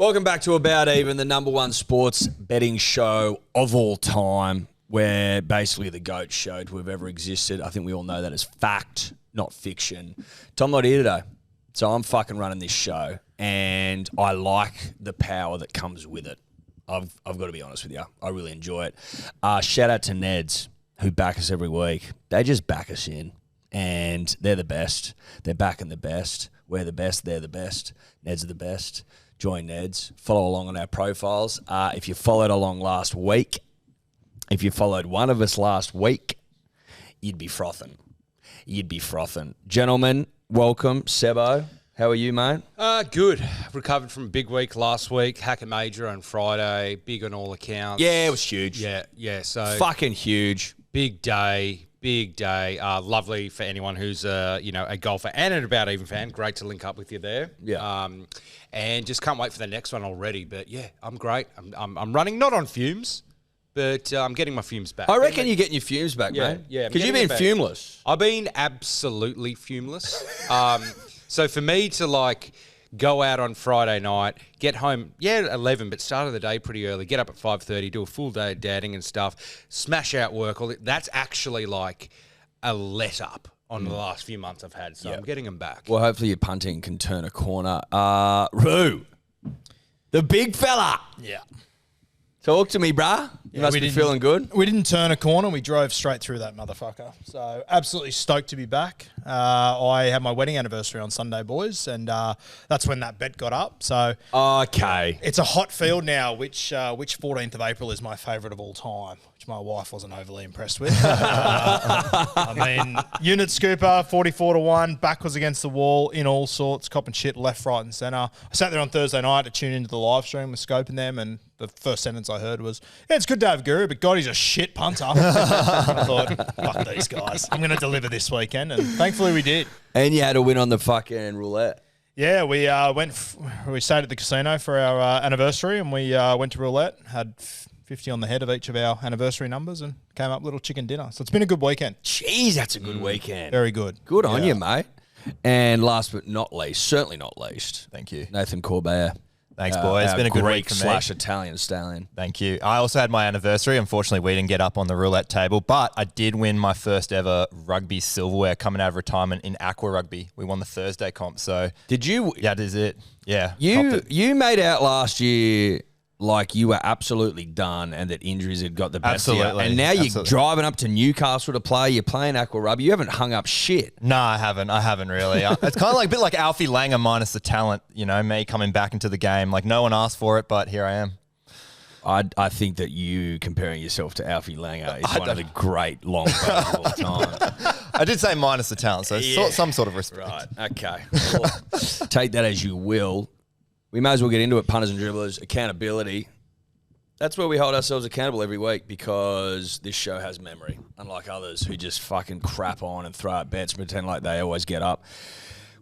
Welcome back to About Even, the number one sports betting show of all time, where basically the GOAT show to have ever existed. I think we all know that as fact, not fiction. Tom not here today, so I'm fucking running this show, and I like the power that comes with it. I've got to be honest with you. I really enjoy it. Shout out to Neds, who back us every week. They just back us in, and they're the best. They're backing the best. We're the best. They're the best. Neds are the best. Join Neds. Follow along on our profiles. If you followed along last week, if you followed one of us last week, you'd be frothing. You'd be frothing. Gentlemen, welcome. Sebo, how are you, mate? Good. Recovered from a big week last week. Hacker Major on Friday. Big on all accounts. Yeah, it was huge. Yeah. So fucking huge. Big day. Lovely for anyone who's a golfer and an About Even fan. Great to link up with you there. Yeah. And just can't wait for the next one already. But yeah, I'm great. I'm running not on fumes, but I'm getting my fumes back. I reckon you're getting your fumes back, mate. Yeah. Because you've been fumeless. I've been absolutely fumeless. So for me to go out on Friday night, get home, 11, but start of the day pretty early, get up at 5:30, do a full day of dadding and stuff, smash out work, that's actually like a let up on the last few months I've had. So I'm getting them back. Well, hopefully your punting can turn a corner. Roo, the big fella. Yeah. Talk to me, bruh. You must be feeling good. We didn't turn a corner. We drove straight through that motherfucker. So absolutely stoked to be back. I had my wedding anniversary on Sunday, boys, and that's when that bet got up. So okay, it's a hot field now. Which 14th of April is my favourite of all time, which my wife wasn't overly impressed with. I mean, unit scooper 44-1, back was against the wall in all sorts, copping shit left, right, and centre. I sat there on Thursday night to tune into the live stream with Scoopin them, and the first sentence I heard was, "Yeah, it's good to have Guru, but God, he's a shit punter." I thought, fuck these guys. I'm going to deliver this weekend, and thankfully we did. And you had to win on the fucking roulette. Yeah, we we stayed at the casino for our anniversary, and we went to roulette, had 50 on the head of each of our anniversary numbers, and came up little chicken dinner. So it's been a good weekend. Jeez, that's a good weekend. Very good. Good on you, mate. And last but not least, certainly not least, thank you, Nathan Corbett. Thanks, boys. It's been a good week for me. / Italian stallion. Thank you. I also had my anniversary. Unfortunately, we didn't get up on the roulette table, but I did win my first ever rugby silverware coming out of retirement in aqua rugby. We won the Thursday comp. So did you? Yeah, that is it. Yeah. You made out last year like you were absolutely done and that injuries had got the best of you. And now you're driving up to Newcastle to play. You're playing aqua rugby. You haven't hung up shit. No, I haven't really. It's kind of like a bit like Alfie Langer minus the talent, me coming back into the game. Like no one asked for it, but here I am. I think that you comparing yourself to Alfie Langer is one of the great long players of all time. I did say minus the talent, so some sort of respect. Right, okay. Well, take that as you will. We may as well get into it, punters and dribblers, accountability. That's where we hold ourselves accountable every week because this show has memory, unlike others who just fucking crap on and throw out bets and pretend like they always get up,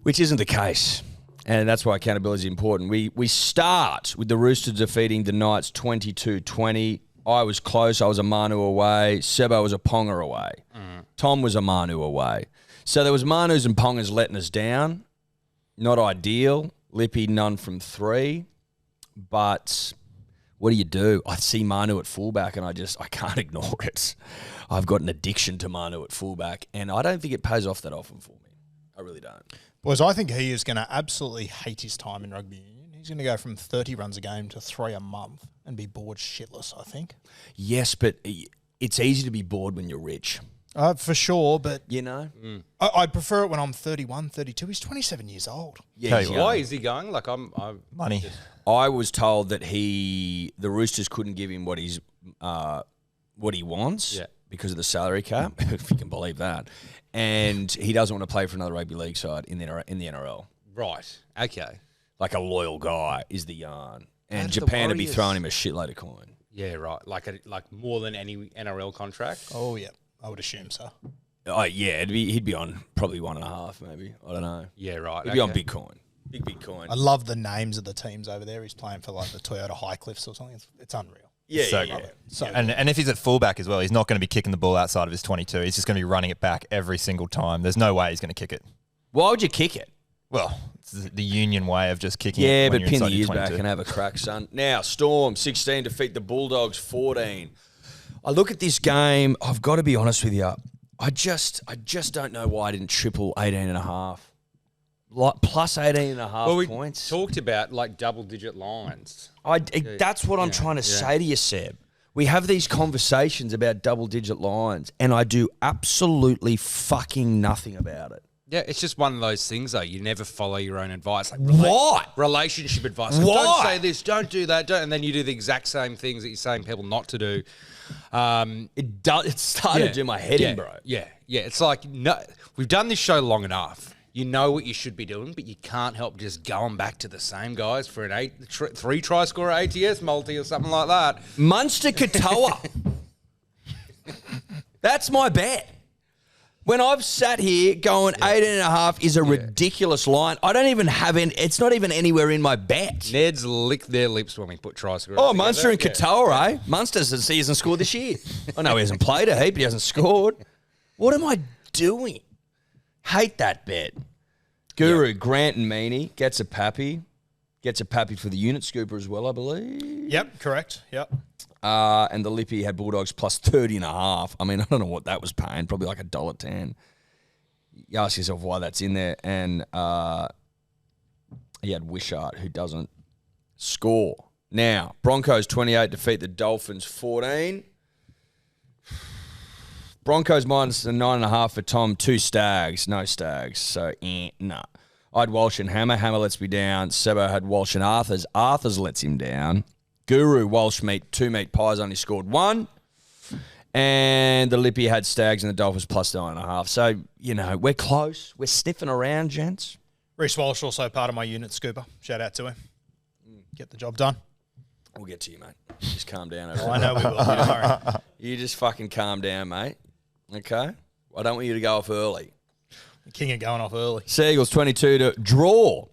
which isn't the case. And that's why accountability is important. We start with the Roosters defeating the Knights 22-20. I was close. I was a Manu away. Sebo was a Ponga away. Tom was a Manu away. So there was Manus and Pongas letting us down. Not ideal. Lippy, none from 3. But what do? I see Manu at fullback and I can't ignore it. I've got an addiction to Manu at fullback and I don't think it pays off that often for me. I really don't. Boys, I think he is going to absolutely hate his time in rugby union. He's going to go from 30 runs a game to 3 a month and be bored shitless, I think. Yes, but it's easy to be bored when you're rich. For sure, but... I prefer it when I'm 31, 32. He's 27 years old. Yeah, why is he going? Money. I was told that the Roosters couldn't give him what he wants because of the salary cap, if you can believe that. And he doesn't want to play for another rugby league side in the NRL. Right. Okay. Like a loyal guy is the yarn. And Japan would be throwing him a shitload of coin. Yeah, right. Like more than any NRL contract. Oh, yeah. I would assume so. Oh, yeah. He'd be on probably 1.5 maybe. I don't know. Yeah, right. He'd be on big coin. Big coin. I love the names of the teams over there. He's playing for like the Toyota Highcliffs or something. It's unreal. Yeah, so yeah. good. So and if he's at fullback as well, he's not going to be kicking the ball outside of his 22. He's just going to be running it back every single time. There's no way he's going to kick it. Why would you kick it? Well, it's the union way of just kicking. Yeah, it when but you're pin the inside your ears back 22. and have a crack, son. Now, Storm, 16, defeat the Bulldogs, 14. I look at this game, I've got to be honest with you. I just don't know why I didn't triple 18.5. Like, plus 18.5 points. We talked about like double-digit lines. That's what I'm trying to say to you, Seb. We have these conversations about double-digit lines, and I do absolutely fucking nothing about it. Yeah, it's just one of those things, though. You never follow your own advice. Like Why? Relationship advice. Why? Don't say this, don't do that, don't, and then you do the exact same things that you're saying people not to do. It's starting to do my head in, bro. Yeah. It's like, no, we've done this show long enough. You know what you should be doing, but you can't help just going back to the same guys for an 3 try scorer ATS multi or something like that. Munster Katoa. That's my bet. When I've sat here going 18.5 is a ridiculous line. I don't even have it's not even anywhere in my bet. Ned's licked their lips when we put try scorers. Oh, Munster and Katoa, eh? Munster says he hasn't scored this year. I know he hasn't played a heap, but he hasn't scored. What am I doing? Hate that bet. Guru, Grant and Meaney gets a pappy. Gets a pappy for the unit scooper as well, I believe. Yep, correct. Yep. And the Lippy had Bulldogs plus 30.5. I mean, I don't know what that was paying. Probably like $1.10. You ask yourself why that's in there. And he had Wishart, who doesn't score. Now, Broncos 28 defeat the Dolphins 14. Broncos minus the 9.5 for Tom. 2 stags. No stags. So, nah. I had Walsh and Hammer. Hammer lets me down. Sebo had Walsh and Arthurs. Arthurs lets him down. Guru, Walsh, 2 meat pies, only scored 1. And the Lippy had Stags and the Dolphins plus 9.5. So, we're close. We're sniffing around, gents. Reece Walsh also part of my unit scooper. Shout out to him. Get the job done. We'll get to you, mate. Just calm down. I know we will. Don't worry. You just fucking calm down, mate. Okay? I don't want you to go off early. The king of going off early. Seagulls 22 to draw.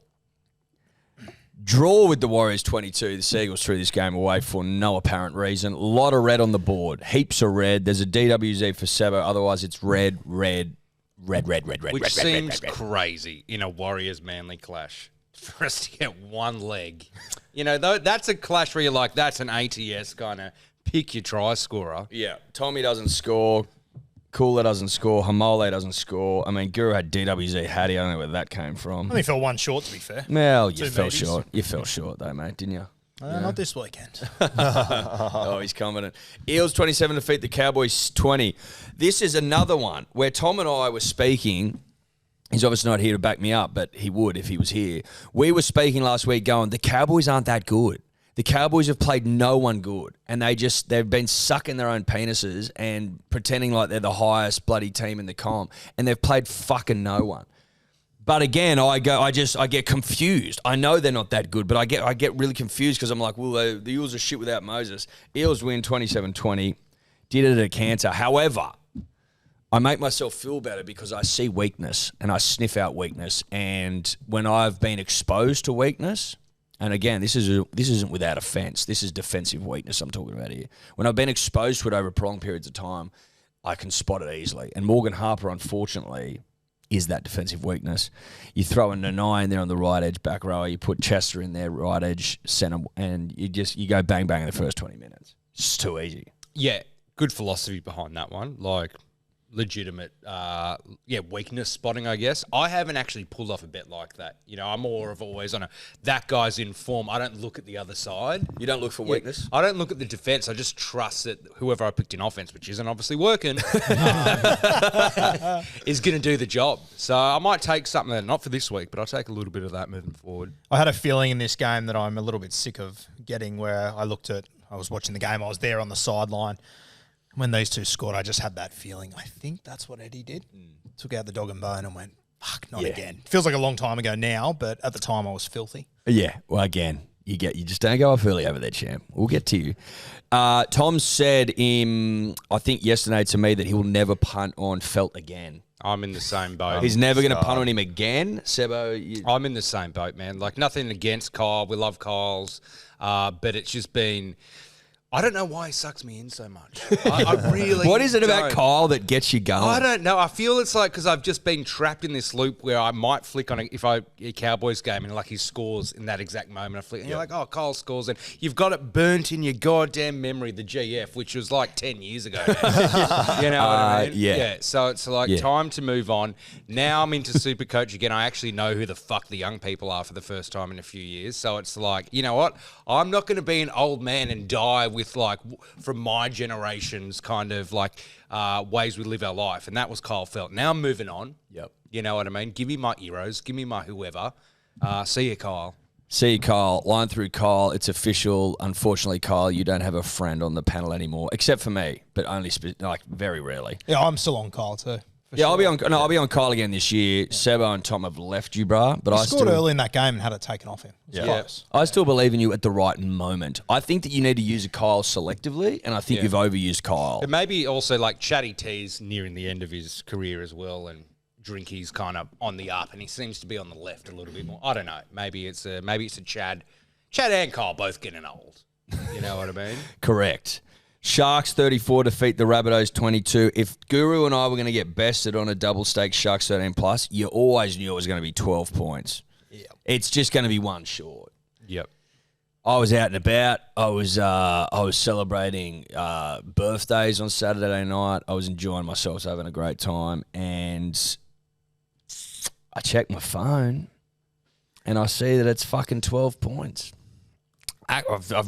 Draw with the Warriors 22. The Seagulls threw this game away for no apparent reason. A lot of red on the board. Heaps of red. There's a DWZ for Sebo. Otherwise, it's red. Which seems crazy in a Warriors-Manly clash for us to get one leg. That's a clash where you're like, that's an ATS kind of pick your try scorer. Yeah. Tommy doesn't score. Cooler doesn't score. Hamole doesn't score. I mean, Guru had DWZ Hattie. I don't know where that came from. Only fell 1 short, to be fair. Well, you 2 fell meaties. short. You fell short, though, mate, didn't you? Not this weekend. Oh, he's confident. Eels 27 defeat the Cowboys 20. This is another one where Tom and I were speaking. He's obviously not here to back me up, but he would if he was here. We were speaking last week going, the Cowboys aren't that good. The Cowboys have played no one good, and they've been sucking their own penises and pretending like they're the highest bloody team in the comp, and they've played fucking no one. But again, I get confused. I know they're not that good, but I get really confused because I'm like, well, the Eels are shit without Moses. Eels win 27-20, did it at Cantor. However, I make myself feel better because I see weakness and I sniff out weakness, and when I've been exposed to weakness. And again, this isn't without offence. This is defensive weakness I'm talking about here. When I've been exposed to it over prolonged periods of time, I can spot it easily. And Morgan Harper, unfortunately, is that defensive weakness. You throw in Nanai in there on the right edge back rower, you put Chester in there right edge centre, and you go bang bang in the first 20 minutes. It's too easy. Yeah, good philosophy behind that one. Like, legitimate, weakness spotting, I guess. I haven't actually pulled off a bet like that. I'm more of always on that guy's in form. I don't look at the other side. You don't look for weakness? I don't look at the defense. I just trust that whoever I picked in offense, which isn't obviously working, is going to do the job. So I might take something that, not for this week, but I'll take a little bit of that moving forward. I had a feeling in this game that I'm a little bit sick of getting, where I was watching the game, I was there on the sideline. When these two scored, I just had that feeling. I think that's what Eddie did. Took out the dog and bone and went, fuck, not again. Feels like a long time ago now, but at the time I was filthy. Yeah, well, again, you just don't go off early over there, champ. We'll get to you. Tom said I think yesterday to me that he'll never punt on Felt again. I'm in the same boat. He's never going to punt on him again, Sebo. I'm in the same boat, man. Like, nothing against Kyle. We love Kyle's, but it's just been... I don't know why he sucks me in so much. I really. What is it about don't. Kyle that gets you going? I don't know. I feel it's like because I've just been trapped in this loop where I might flick on a Cowboys game and like he scores in that exact moment. I flick and you're like, oh, Kyle scores, and you've got it burnt in your goddamn memory, the GF, which was like 10 years ago. Now. You know what I mean? Yeah. So it's like time to move on. Now I'm into Supercoach again. I actually know who the fuck the young people are for the first time in a few years. So it's like, you know what? I'm not going to be an old man and die with like from my generation's kind of like ways we live our life, and that was Kyle Felt. Now I'm moving on. Yep. You know what I mean? Give me my heroes. Give me my whoever. See you, Kyle. See you, Kyle. Line through Kyle. It's official. Unfortunately, Kyle, you don't have a friend on the panel anymore, except for me, but only like very rarely. Yeah, I'm still on Kyle too. Yeah, I'll be on. No, I'll be on Kyle again this year. Sebo and Tom have left you, bruh. But He I scored still early in that game and had it taken off him. It was close. I still believe in you at the right moment. I think that you need to use a Kyle selectively, and I think you've overused Kyle. But maybe also like Chatty T's nearing the end of his career as well, and Drinky's kind of on the up, and he seems to be on the left a little bit more. I don't know. Maybe it's a Chad and Kyle both getting old. You know what I mean? Correct. Sharks 34 defeat the Rabbitohs 22. If Guru and I were going to get bested on a double stake Sharks 13 plus, you always knew it was going to be 12 points. Yeah. It's just going to be one short. Yep. I was out and about. I was celebrating birthdays on Saturday night. I was enjoying myself, I was having a great time, and I checked my phone, and I see that it's fucking 12 points.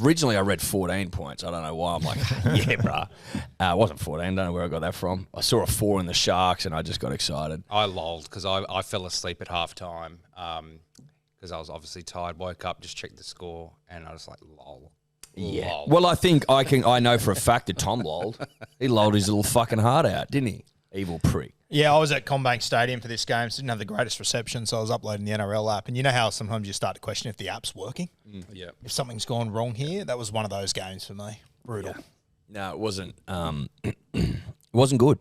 Originally, I read 14 points. I don't know why. I'm like, yeah, bruh. It wasn't 14. I don't know where I got that from. I saw a 4 in the Sharks, and I just got excited. I lolled because I fell asleep at halftime because I was obviously tired. Woke up, just checked the score, and I was like, lol. Yeah. Lol. Well, I know for a fact that Tom lolled. He lolled his little fucking heart out, didn't he? Evil prick. Yeah, I was at Combank Stadium for this game, so didn't have the greatest reception, so I was uploading the NRL app. And you know how sometimes you start to question if the app's working? Yeah. If something's gone wrong here, that was one of those games for me. Brutal. Yeah. No, it wasn't. It wasn't good.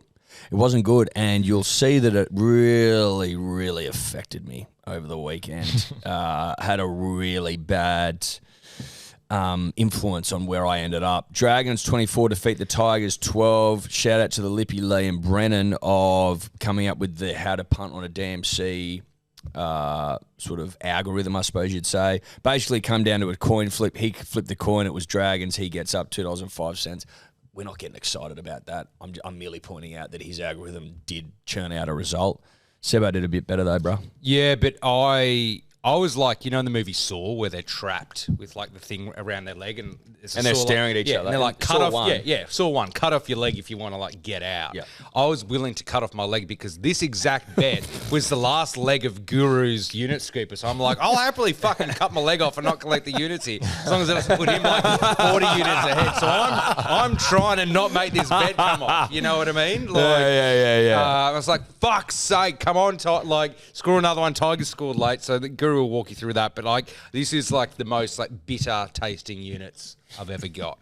It wasn't good, and you'll see that it really, really affected me over the weekend. Had a really bad influence on where I ended up. Dragons 24 defeat the Tigers 12. Shout out to the Lippy, Lee and Brennan of coming up with the how to punt on a DMC sort of algorithm, I suppose you'd say. Basically come down to a coin flip. He flipped the coin. It was Dragons. He gets up $2.05. We're not getting excited about that. I'm merely pointing out that his algorithm did churn out a result. Sebo did a bit better though, bro. Yeah, but I was like, you know, in the movie Saw, where they're trapped with like the thing around their leg, and they're staring at each other. And they're like, cut Saw off, one. Saw one, cut off your leg if you want to like get out. Yeah. I was willing to cut off my leg because this exact bet was the last leg of Guru's unit scooper. So I'm like, I'll happily fucking cut my leg off and not collect the units here, as long as it doesn't put him like 40 units ahead. So I'm trying to not make this bet come off. You know what I mean? Like, Yeah. I was like, fuck's sake, come on, score another one. Tigers scored late, so the Guru will walk you through that. But like, this is like the most like bitter tasting units I've ever got.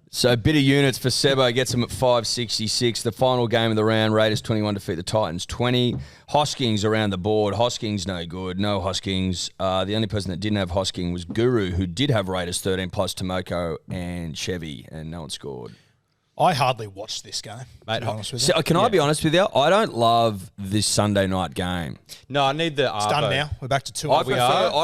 So bitter units for Sebo gets him at 566. The final game of the round, Raiders 21 defeat the Titans 20. Hoskins around the board. Hoskins no good. No Hoskins. The only person that didn't have Hosking was Guru, who did have Raiders 13 plus Tomoko and Chevy, and no one scored. I hardly watched this game, Mate, to be honest with you. So, can I be honest with you? I don't love this Sunday night game. No, I need the It's done now. We're back to 2. I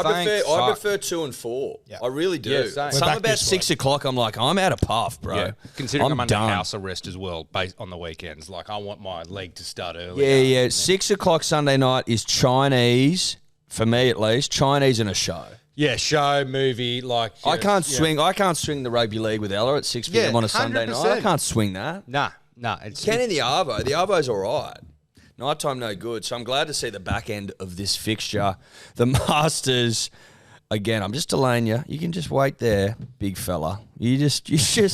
Thanks. prefer 2 and 4. Yeah. I really do. Yeah, same. We're Something back about this 6 o'clock, I'm like, I'm out of puff, bro. Yeah. Considering I'm under done. house arrest as well, based on the weekends. Like, I want my leg to start early. Yeah. 6 o'clock Sunday night is Chinese, for me at least, Chinese and a show. Yeah, show, movie, like... I can't swing the rugby league with Ella at 6 p.m. Yeah, on a Sunday night. 100%. I can't swing that. Nah. It's Can in the Arvo. The Arvo's all right. Nighttime no good. So I'm glad to see the back end of this fixture. The Masters, again, I'm just delaying you. You can just wait there, big fella. You just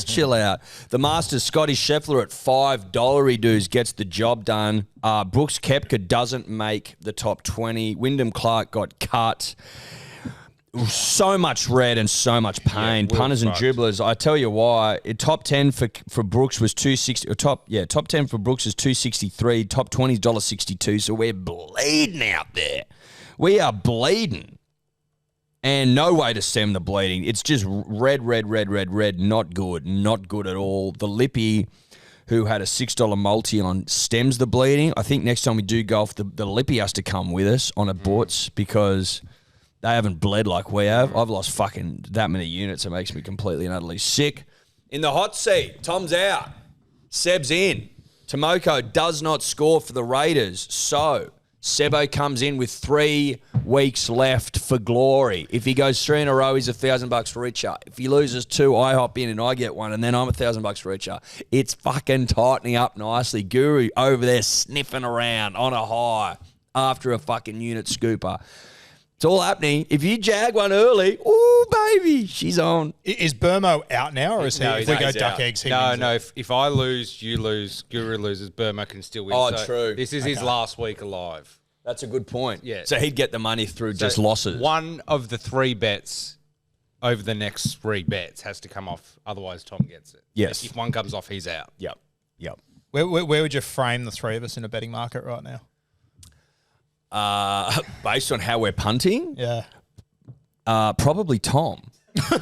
chill out. The Masters, Scotty Scheffler at $5 he does gets the job done. Brooks Koepka doesn't make the top 20. Wyndham Clark got cut. So much red and so much pain. Punters and dribblers. I tell you why. Top 10 for Brooks was $260. Top 10 for Brooks is $263. Top 20 is $1.62. So we're bleeding out there. We are bleeding. and no way to stem the bleeding. It's just red, not good at all. The Lippy, who had a $6 multi on, stems the bleeding. I think next time we do golf, the Lippy has to come with us on a butts because they haven't bled like we have. I've lost fucking that many units. It makes me completely and utterly sick. In the hot seat, Tom's out. Seb's in. Tomoko does not score for the Raiders. So Sebo comes in with 3 weeks left for glory. If he goes 3 in a row, he's $1,000 richer. If he loses 2, I hop in and I get 1, and then I'm $1,000 richer. It's fucking tightening up nicely. Guru over there sniffing around on a high after a fucking unit scooper. It's all happening. If you jag one early, ooh, baby, she's on. Is Burmo out now, or is he? No, If we go he's duck out. eggs, he No, wins no. it? If I lose, you lose. Guru loses. Burma can still win. Oh, So true. This is his last week alive. That's a good point. Yeah. So he'd get the money through So just losses. One of the 3 bets over the next 3 bets has to come off. Otherwise, Tom gets it. Yes. If one comes off, he's out. Yep. Where would you frame the 3 of us in a betting market right now? Based on how we're punting, Yeah. probably Tom. But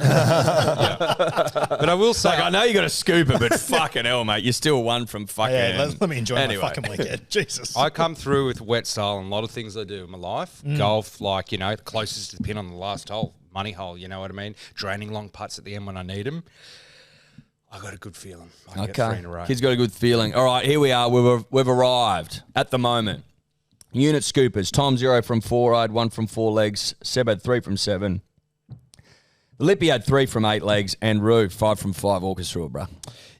I will say, Like, I know you got a scooper, but fucking hell, mate, you're still one from fucking. Yeah, let me enjoy Anyway. my fucking weekend. Jesus. I come through with wet style and a lot of things I do in my life. Golf, like, the closest to the pin on the last hole, money hole, you know what I mean? Draining long putts at the end when I need them. I got a good feeling. I can get 3 in a row. Kid's got a good feeling. All right, here we are. We've arrived at the moment. Unit scoopers. Tom 0 from 4. I had 1 from 4 legs. Seb had 3 from 7. Lippy had 3 from 8 legs. And Roo, 5 from 5 orchestra, bro.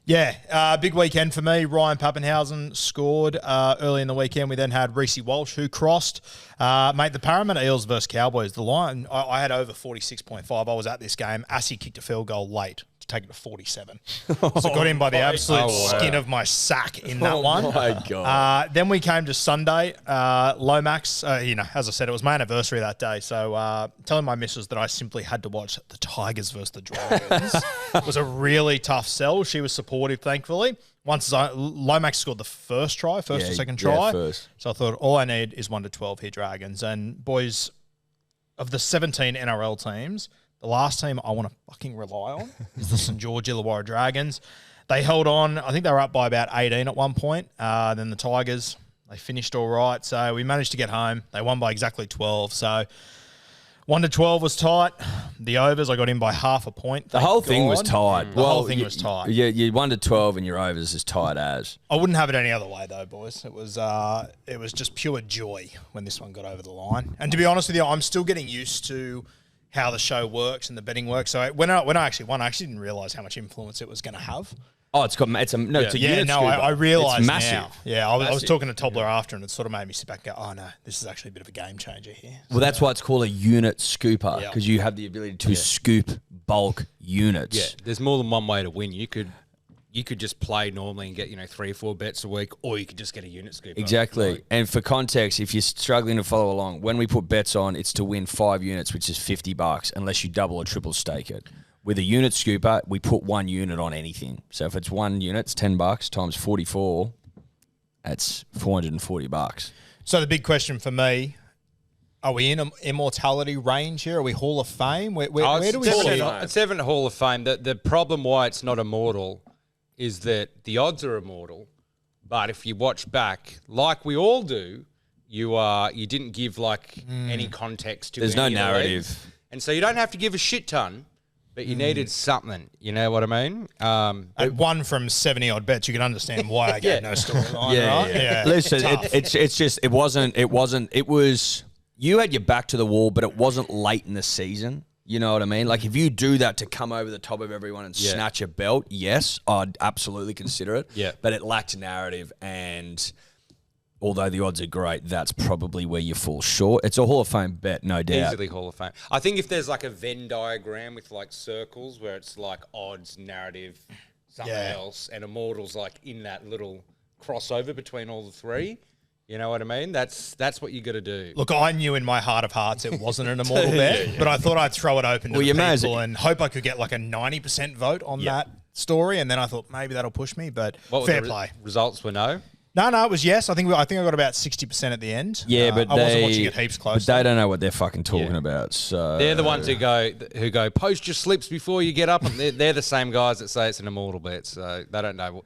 Yeah, big weekend for me. Ryan Pappenhausen scored early in the weekend. We then had Reece Walsh, who crossed. Mate, the Parramatta Eels versus Cowboys. The line, I had over 46.5. I was at this game. Assy kicked a field goal late to take it to 47. So got in by the absolute skin of my sack in that one. Oh, my God. Then we came to Sunday. Lomax, as I said, it was my anniversary that day. So telling my missus that I simply had to watch the Tigers versus the Dragons was a really tough sell. She was supportive, thankfully. Once Lomax scored the first or second try. First. So I thought all I need is 1 to 12 here, Dragons. And boys, of the 17 NRL teams, the last team I want to fucking rely on is the St. George Illawarra Dragons. They held on. I think they were up by about 18 at one point. Then the Tigers, they finished all right. So we managed to get home. They won by exactly 12. So 1 to 12 was tight. The overs, I got in by half a point. The whole thing was tight. The whole thing was tight. Yeah, you 1 to 12 and your overs is tight as. I wouldn't have it any other way, though, boys. It was just pure joy when this one got over the line. And to be honest with you, I'm still getting used to how the show works and the betting works. So when I actually won, I actually didn't realise how much influence it was going to have. Oh, it's a unit scooper. I realised it's massive. now. Yeah, I was talking to Tobler after, and it sort of made me sit back and go, oh, no, this is actually a bit of a game changer here. Well, that's why it's called a unit scooper, Yeah. because you have the ability to scoop bulk units. Yeah, there's more than one way to win. You could just play normally and get 3 or 4 bets a week, or you could just get a unit scoop. Exactly. And for context, if you're struggling to follow along, when we put bets on, it's to win 5 units, which is $50, unless you double or triple stake it. With a unit scooper, we put 1 unit on anything. So if it's 1 unit, it's $10 times 44. That's $440. So the big question for me, are we in an immortality range here? Are we Hall of Fame? Where do we see? It's Seven Hall of Fame. The problem why it's not immortal is that the odds are immortal, but if you watch back, like we all do, you didn't give any context to. There's no any of the narrative. legs. And so you don't have to give a shit ton, but you needed something. You know what I mean? At 1 from 70 odd bets, you can understand why I gave no storyline. Right? Yeah. Listen, Tough. it's just it was you had your back to the wall, but it wasn't late in the season. You know what I mean? Like, if you do that to come over the top of everyone and snatch a belt, yes, I'd absolutely consider it. Yeah. But it lacked narrative, and although the odds are great, that's probably where you fall short. It's a Hall of Fame bet, no doubt. Easily Hall of Fame. I think if there's a Venn diagram with circles where it's odds, narrative, something else, and Immortal's in that little crossover between all the 3. You know what I mean? That's what you got to do. Look, I knew in my heart of hearts it wasn't an immortal bet, but I thought I'd throw it open to the people and hope I could get a 90% vote on that story, and then I thought maybe that'll push me, but What fair the play. results were no? No, it was yes. I think I got about 60% at the end. Yeah, but I wasn't watching it heaps close. But they don't know what they're fucking talking about. So they're the ones who go post your slips before you get up, and they're the same guys that say it's an immortal bet. So they don't know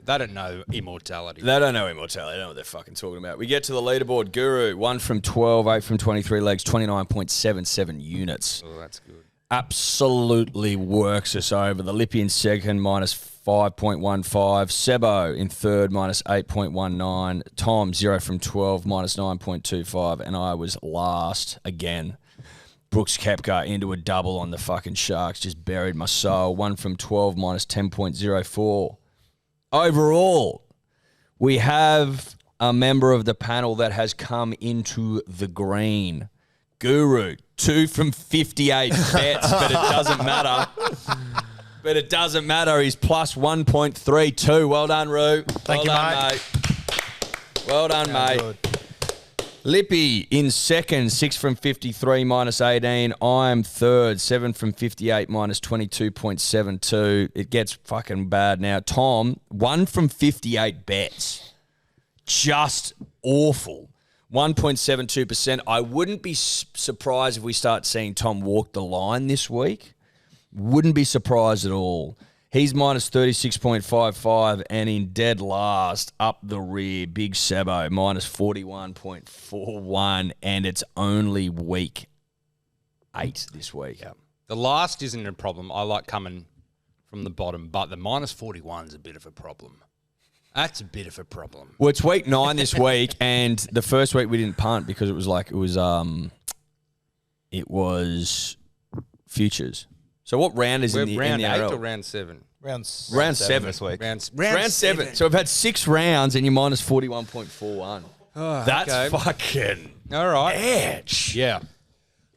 immortality. They don't know immortality. They don't know what they're fucking talking about. We get to the leaderboard. Guru 1 from 12, 8 from 23 legs, 29.77 units. Oh, that's good. Absolutely works us over. The Lippy in second, minus 5.15. Sebo in third, minus 8.19. Tom, 0 from 12, minus 9.25. And I was last again. Brooks Koepka into a double on the fucking Sharks. Just buried my soul. 1 from 12, minus 10.04. Overall, we have a member of the panel that has come into the green. Guru, 2 from 58 bets, but it doesn't matter. But it doesn't matter. He's plus 1.32. Well done, Roo. Thank you, mate. Well done, mate. Good. Lippy in second, 6 from 53, minus 18. I'm third, 7 from 58, minus 22.72. It gets fucking bad now. Tom, 1 from 58 bets. Just awful. 1.72%. I wouldn't be surprised if we start seeing Tom walk the line this week. Wouldn't be surprised at all. He's minus 36.55 and in dead last up the rear, Big Sebo, minus 41.41, and it's only week 8 this week. Yeah. The last isn't a problem. I like coming from the bottom, but the minus 41 is a bit of a problem. That's a bit of a problem. Well, it's week 9 this week, and the first week we didn't punt because it was futures. So what round is in the round 8 NRL? or round 7? Round 7 this week. Round 7. So we've had 6 rounds, and you're minus 41.41. Oh, That's okay. fucking All right. edge. Yeah.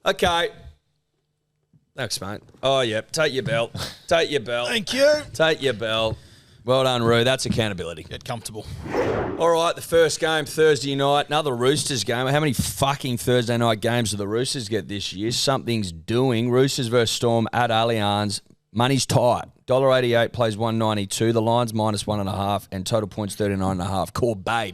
Okay. Thanks, mate. Oh, yeah. Take your belt. Take your belt. Thank you. Take your belt. Well done, Roo. That's accountability. Get comfortable. All right, the first game, Thursday night, another Roosters game. How many fucking Thursday night games do the Roosters get this year? Something's doing. Roosters versus Storm at Allianz. Money's tight. $1.88 plays 192. The line's minus 1.5 and total points 39.5. Call Bay.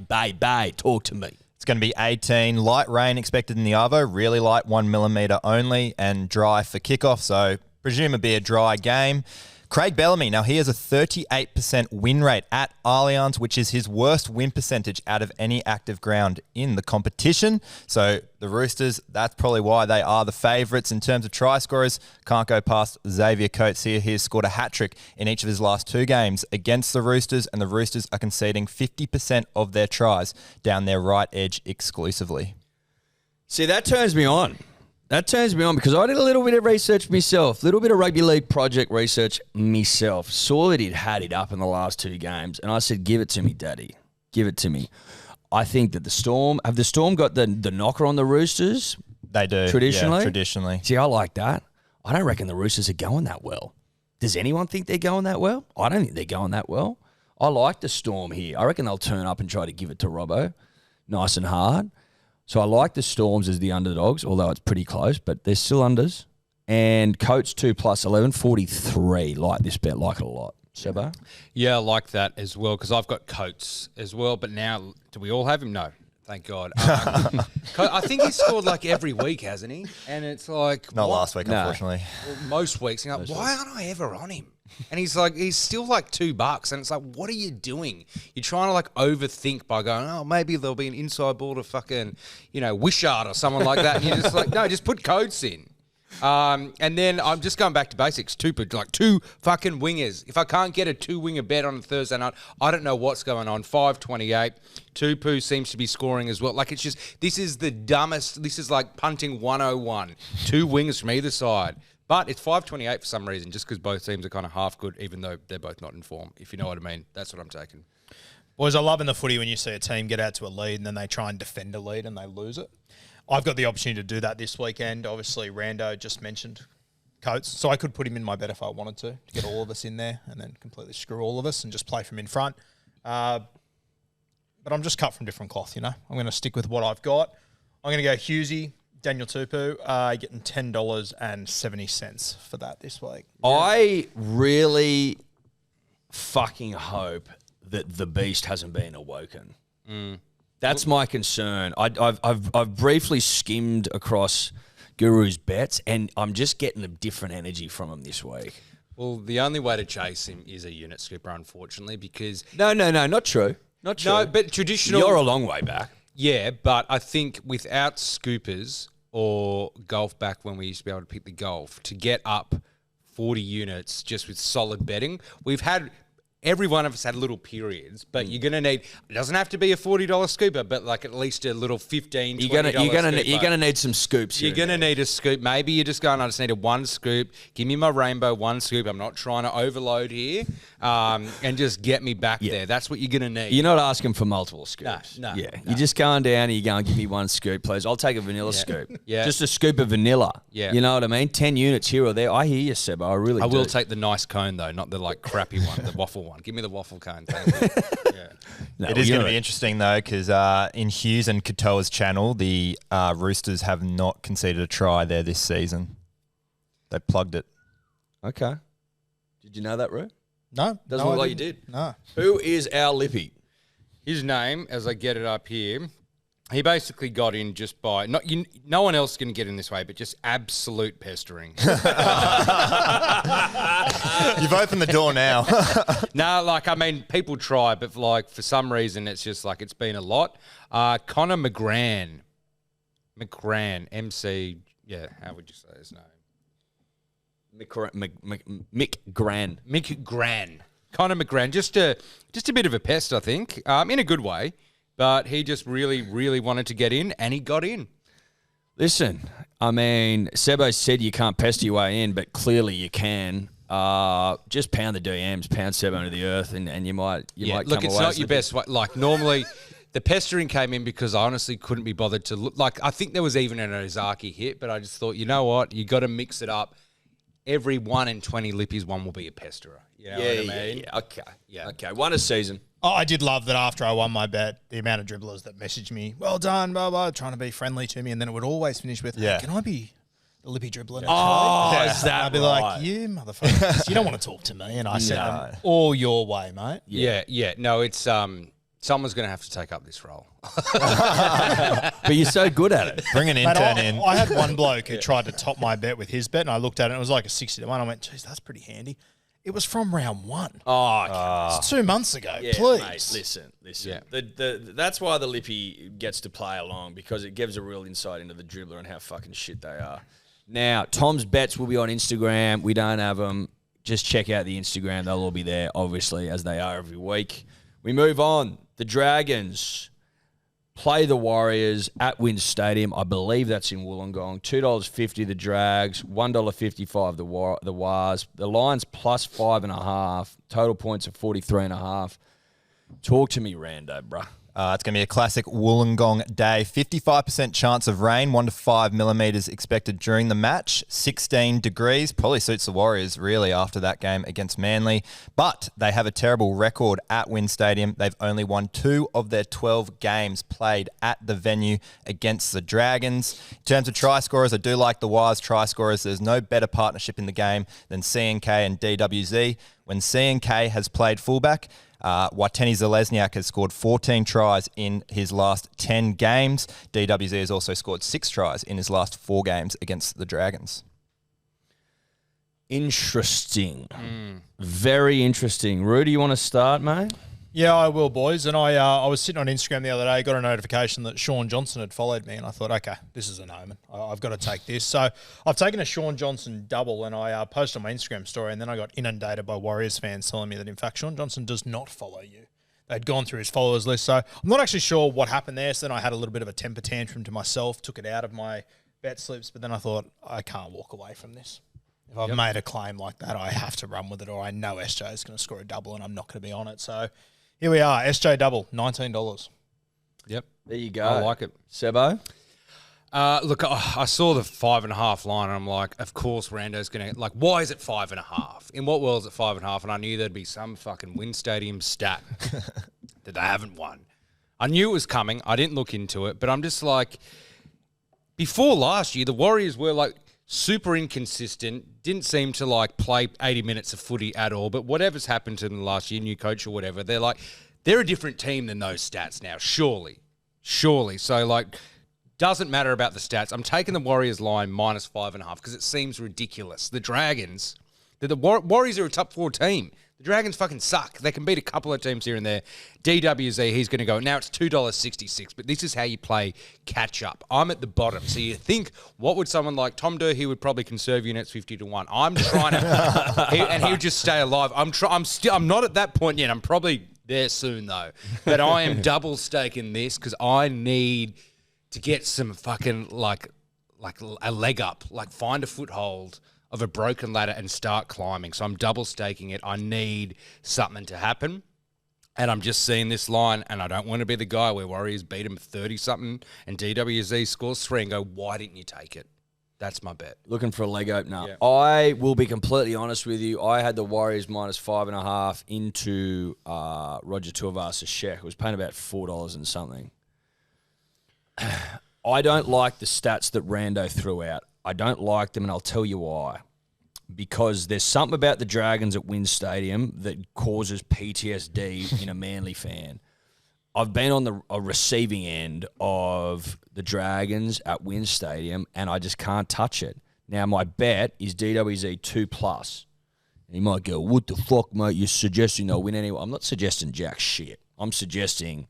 Talk to me. It's going to be 18. Light rain expected in the Arvo. Really light, 1 millimetre only, and dry for kickoff. So presumably a dry game. Craig Bellamy, now he has a 38% win rate at Allianz, which is his worst win percentage out of any active ground in the competition. So the Roosters, that's probably why they are the favourites in terms of try scorers. Can't go past Xavier Coates here. He's scored a hat-trick in each of his last 2 games against the Roosters, and the Roosters are conceding 50% of their tries down their right edge exclusively. See, that turns me on. That turns me on because I did a little bit of research myself, a little bit of rugby league project research myself. Saw that he'd had it up in the last 2 games, and I said, give it to me, Daddy. Give it to me. I think that the Storm got the knocker on the Roosters? They do. Traditionally? Yeah, traditionally. See, I like that. I don't reckon the Roosters are going that well. Does anyone think they're going that well? I don't think they're going that well. I like the Storm here. I reckon they'll turn up and try to give it to Robbo nice and hard. So I like the Storms as the underdogs, although it's pretty close, but they're still unders. And Coates 2 plus 11, 43. Like this bet, like it a lot. Sebo? Yeah, I like that as well because I've got Coates as well. But now, do we all have him? No. Thank God. I think he's scored like every week, hasn't he? And it's like... Not what? last week, unfortunately. Well, most weeks. You're like, why aren't I ever on him? And he's still like $2. And it's like, what are you doing? You're trying to like overthink by going, oh, maybe there'll be an inside ball to fucking, Wishart or someone like that. And you're just like, no, just put Coates in. And then I'm just going back to basics. Two fucking wingers. If I can't get a 2-winger bet on a Thursday night, I don't know what's going on. 5.28. Tupu seems to be scoring as well. Like, it's just, this is the dumbest. This is like punting 101. 2 wingers from either side. But it's 5.28 for some reason, just because both teams are kind of half good, even though they're both not in form, if you know what I mean. That's what I'm taking. Boys, I love in the footy when you see a team get out to a lead and then they try and defend a lead and they lose it. I've got the opportunity to do that this weekend. Obviously, Rando just mentioned Coates, so I could put him in my bet if I wanted to get all of us in there and then completely screw all of us and just play from in front. But I'm just cut from different cloth, I'm going to stick with what I've got. I'm going to go Hughesy, Daniel Tupu, getting $10.70 for that this week. I really fucking hope that the beast hasn't been awoken. That's my concern. I've briefly skimmed across Guru's bets, and I'm just getting a different energy from him this week. Well, the only way to chase him is a unit scooper, unfortunately, because... No, not true. Not true. No, but traditional... You're a long way back. Yeah, but I think without scoopers or golf back when we used to be able to pick the golf, to get up 40 units just with solid betting, we've had... Every one of us had little periods, but you're going to need, it doesn't have to be a $40 scooper, but like at least a little $15, $20 scooper. You're gonna need some scoops. You're going to need a scoop. Maybe you're just going, I just need a one scoop. Give me my rainbow one scoop. I'm not trying to overload here. And just get me back there. That's what you're going to need. You're not asking for multiple scoops. No. You're just going down and you're going, give me one scoop, please. I'll take a vanilla scoop. Yeah. Just a scoop of vanilla. Yeah. You know what I mean? 10 units here or there. I hear you, Seb. I really do. I will take the nice cone, though, not the like crappy one, the waffle one. Give me the waffle cone. Thank you. Yeah. No, it is going to be interesting, though, because in Hughes and Katoa's channel, the Roosters have not conceded a try there this season. They plugged it. Okay. Did you know that, Roo? No. Doesn't look like you did. No. Who is our Lippy? His name, as I get it up here, he basically got in just by no one else can get in this way, but just absolute pestering. You've opened the door now. No, like I mean, people try, but like for some reason, it's just like it's been a lot. Connor McGran, MC. Yeah, how would you say his name? Mick Gran. Connor McGran, just a bit of a pest, I think, in a good way. But he just really, really wanted to get in, and he got in. Listen, I mean, Sebo said you can't pester your way in, but clearly you can. Just pound the DMs, pound Sebo into the earth, and you might Look, come it's away not your best way. Like, normally, the pestering came in because I honestly couldn't be bothered to look. Like, I think there was even an Ozaki hit, but I just thought, you know what? You got to mix it up. Every 1 in 20 Lippies, one will be a pesterer. You know what I mean? Yeah. Okay. Yeah. Okay. One a season. Oh, I did love that after I won my bet, the amount of dribblers that messaged me, well done, blah, blah, trying to be friendly to me. And then it would always finish with, hey, can I be the Lippy dribbler? Oh, is that I'd be right? like, you motherfuckers, you don't want to talk to me. And I sent them all your way, mate. Yeah. No, it's someone's going to have to take up this role. But you're so good at it. Bring an intern in. I had one bloke who tried to top my bet with his bet, and I looked at it, and it was like a 60 to 1. I went, geez, that's pretty handy. It was from round 1. Oh, okay. It's 2 months ago. Yeah, Please. mate, listen. Yeah. That's why the Lippy gets to play along, because it gives a real insight into the dribbler and how fucking shit they are. Now, Tom's bets will be on Instagram. We don't have them. Just check out the Instagram. They'll all be there, obviously, as they are every week. We move on. The Dragons play the Warriors at Wynn Stadium. I believe that's in Wollongong. $2.50 the Drags, $1.55 the Wars. The Lions plus 5.5. Total points of 43.5. Talk to me, Rando, bruh. It's going to be a classic Wollongong day. 55% chance of rain, 1 to 5 millimetres expected during the match. 16 degrees. Probably suits the Warriors, really, after that game against Manly. But they have a terrible record at Wynn Stadium. They've only won 2 of their 12 games played at the venue against the Dragons. In terms of try scorers, I do like the Wires try scorers. There's no better partnership in the game than CNK and DWZ. When CNK has played fullback, Wateni Zalesniak has scored 14 tries in his last 10 games. DWZ has also scored 6 tries in his last 4 games against the Dragons. Interesting. Very interesting. Rudy, you want to start, mate? Yeah, I will, boys. And I was sitting on Instagram the other day, got a notification that Sean Johnson had followed me, and I thought, okay, this is an omen. I've got to take this. So I've taken a Sean Johnson double, and I posted on my Instagram story, and then I got inundated by Warriors fans telling me that, in fact, Sean Johnson does not follow you. They'd gone through his followers list. So I'm not actually sure what happened there. So then I had a little bit of a temper tantrum to myself, took it out of my bet slips, but then I thought, I can't walk away from this. If I've made a claim like that, I have to run with it, or I know SJ is going to score a double, and I'm not going to be on it. So here we are, SJ double, $19. Yep. There you go. I like it. Sebo? Look, I saw the 5.5 line, and I'm like, of course Rando's going to, like, why is it 5.5? In what world is it 5.5? And I knew there'd be some fucking Wynn Stadium stat that they haven't won. I knew it was coming. I didn't look into it, but I'm just like, before last year, the Warriors were like super inconsistent, didn't seem to like play 80 minutes of footy at all, but whatever's happened to them last year, new coach or whatever, they're like, they're a different team than those stats now, surely. So, like, doesn't matter about the stats. I'm taking the Warriors line -5.5 because it seems ridiculous. The Dragons, the Warriors are a top 4 team. The Dragons fucking suck. They can beat a couple of teams here and there. DWZ, he's going to go. Now it's $2.66, but this is how you play catch up. I'm at the bottom. So you think, what would someone like Tom Durhey would probably conserve units 50-1. I'm trying to, and he would just stay alive. I'm not at that point yet. I'm probably there soon though. But I am double staking this because I need to get some fucking like a leg up, like find a foothold of a broken ladder and start climbing. So I'm double staking it. I need something to happen. And I'm just seeing this line, and I don't want to be the guy where Warriors beat him 30-something and DWZ scores 3 and go, why didn't you take it? That's my bet. Looking for a leg opener. Yeah. I will be completely honest with you. I had the Warriors -5.5 into Roger Tuivasa-Sheck. It was paying about $4 and something. I don't like the stats that Rando threw out. I don't like them, and I'll tell you why. Because there's something about the Dragons at Wynn Stadium that causes PTSD in a Manly fan. I've been on a receiving end of the Dragons at Wynn Stadium, and I just can't touch it. Now, my bet is DWZ 2+. And you might go, what the fuck, mate? You're suggesting they'll win anyway. I'm not suggesting jack shit. I'm suggesting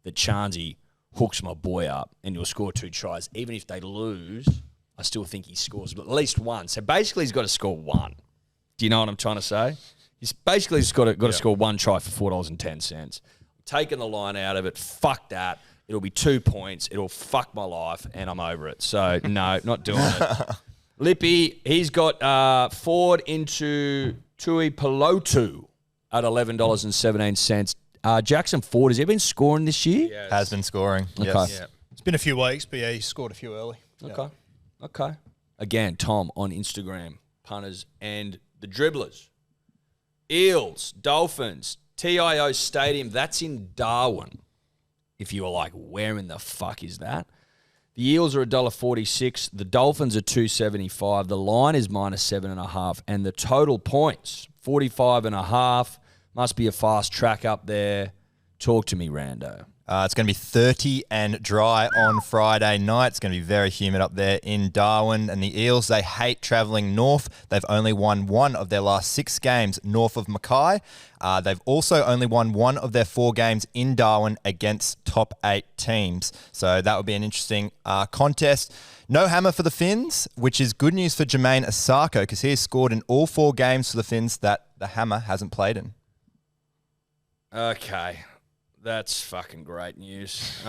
that Charnsey hooks my boy up and he'll score 2 tries. Even if they lose, I still think he scores at least 1. So basically, he's got to score 1. Do you know what I'm trying to say? He's basically just got to score 1 try for $4.10. Taking the line out of it, fuck that. It'll be 2 points. It'll fuck my life, and I'm over it. So, no, not doing it. Lippy, he's got Ford into Tui Pelotu at $11.17. Jackson Ford, has he been scoring this year? Yes. Has been scoring. Okay. Yes. Yeah. It's been a few weeks, but yeah, he scored a few early. Okay. Again, Tom on Instagram, punters and the dribblers. Eels, Dolphins, TIO Stadium. That's in Darwin. If you were like, where in the fuck is that? The Eels are $1.46. The Dolphins are $2.75. The line is -7.5. And the total points, 45.5. Must be a fast track up there. Talk to me, Rando. It's going to be 30 and dry on Friday night. It's going to be very humid up there in Darwin. And the Eels, they hate travelling north. They've only won 1 of their last 6 games north of Mackay. They've also only won 1 of their 4 games in Darwin against top 8 teams. So that would be an interesting contest. No hammer for the Finns, which is good news for Jermaine Asako because he has scored in all 4 games for the Finns that the hammer hasn't played in. Okay. That's fucking great news.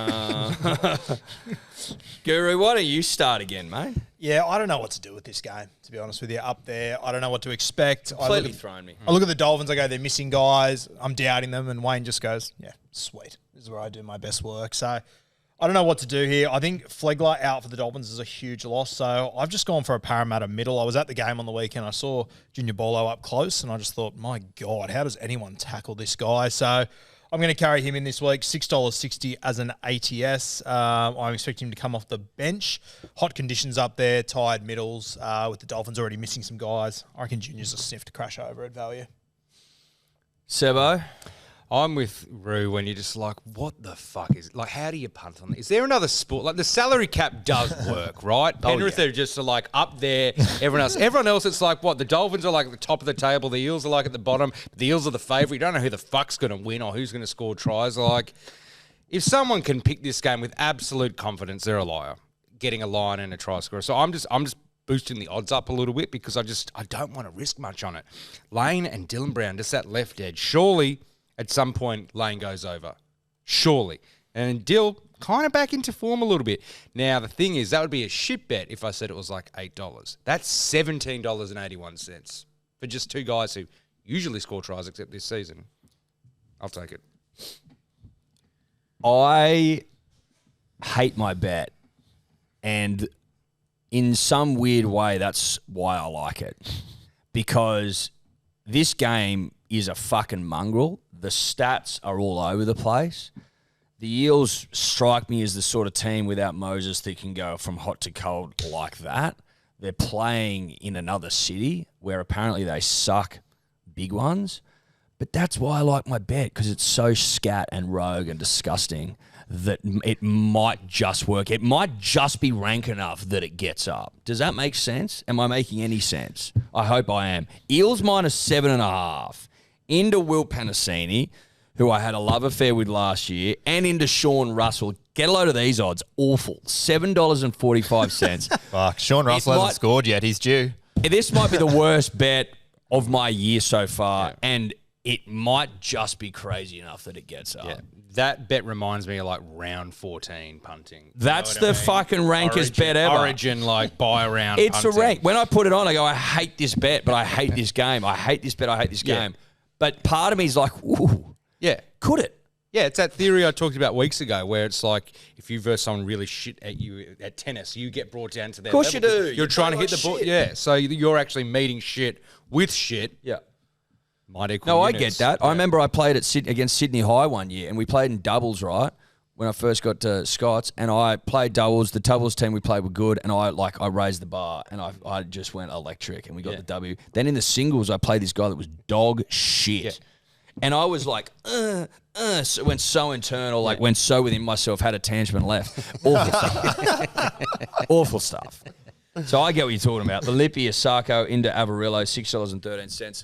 Guru, why don't you start again, mate? Yeah, I don't know what to do with this game, to be honest with you. Up there, I don't know what to expect. Completely thrown me. I look at the Dolphins, I go, they're missing guys. I'm doubting them, and Wayne just goes, yeah, sweet. This is where I do my best work. So I don't know what to do here. I think Flegler out for the Dolphins is a huge loss. So I've just gone for a Parramatta middle. I was at the game on the weekend. I saw Junior Bolo up close, and I just thought, my God, how does anyone tackle this guy? So I'm going to carry him in this week, $6.60 as an ATS. I'm expecting him to come off the bench. Hot conditions up there, tired middles, with the Dolphins already missing some guys. I reckon Junior's a sniff to crash over at value. Sebo? I'm with Roo when you're just like, what the fuck is it? Like, how do you punt on it? Is there another sport? Like, the salary cap does work, right? Penrith are just like up there. Everyone else, it's like, what? The Dolphins are like at the top of the table. The Eels are like at the bottom. The Eels are the favourite. You don't know who the fuck's going to win or who's going to score tries. Like, if someone can pick this game with absolute confidence, they're a liar. Getting a line and a try scorer. So I'm just boosting the odds up a little bit because I don't want to risk much on it. Lane and Dylan Brown, just that left edge. Surely at some point, Lane goes over. Surely. And Dill kind of back into form a little bit. Now, the thing is, that would be a shit bet if I said it was like $8. That's $17.81 for just 2 guys who usually score tries except this season. I'll take it. I hate my bet. And in some weird way, that's why I like it. Because this game is a fucking mongrel. The stats are all over the place. The Eels strike me as the sort of team without Moses that can go from hot to cold like that. They're playing in another city where apparently they suck big ones. But that's why I like my bet, because it's so scat and rogue and disgusting that it might just work. It might just be rank enough that it gets up. Does that make sense? Am I making any sense? I hope I am. Eels -7.5 into Will Panasini, who I had a love affair with last year, and into Sean Russell. Get a load of these odds. Awful. $7.45. Fuck, Sean Russell hasn't scored yet. He's due. This might be the worst bet of my year so far, and it might just be crazy enough that it gets up. Yeah. That bet reminds me of like round 14 punting. That's the fucking rankest bet ever. Origin, like buy around It's punting. a rank. When I put it on, I go, I hate this bet, but I hate this game. I hate this bet. I hate this game. But part of me is like, ooh, Yeah. could it? Yeah, it's that theory I talked about weeks ago where it's like if you verse someone really shit at you at tennis, you get brought down to their Of course level. you do. You're You trying to play hit the like ball. shit. Yeah, so you're actually meeting shit with shit. Yeah. Might equal No, I units. get that. I remember I played against Sydney High one year, and we played in doubles, right? When I first got to Scott's, and I played doubles. The doubles team we played were good, and I raised the bar, and I just went electric, and we got the W. Then in the singles, I played this guy that was dog shit. Yeah. And I was like, so went so internal, like went so within myself, had a tangent and left. Awful stuff. Awful stuff. So I get what you're talking about. The Lippy Asako into Avarillo, $6.13.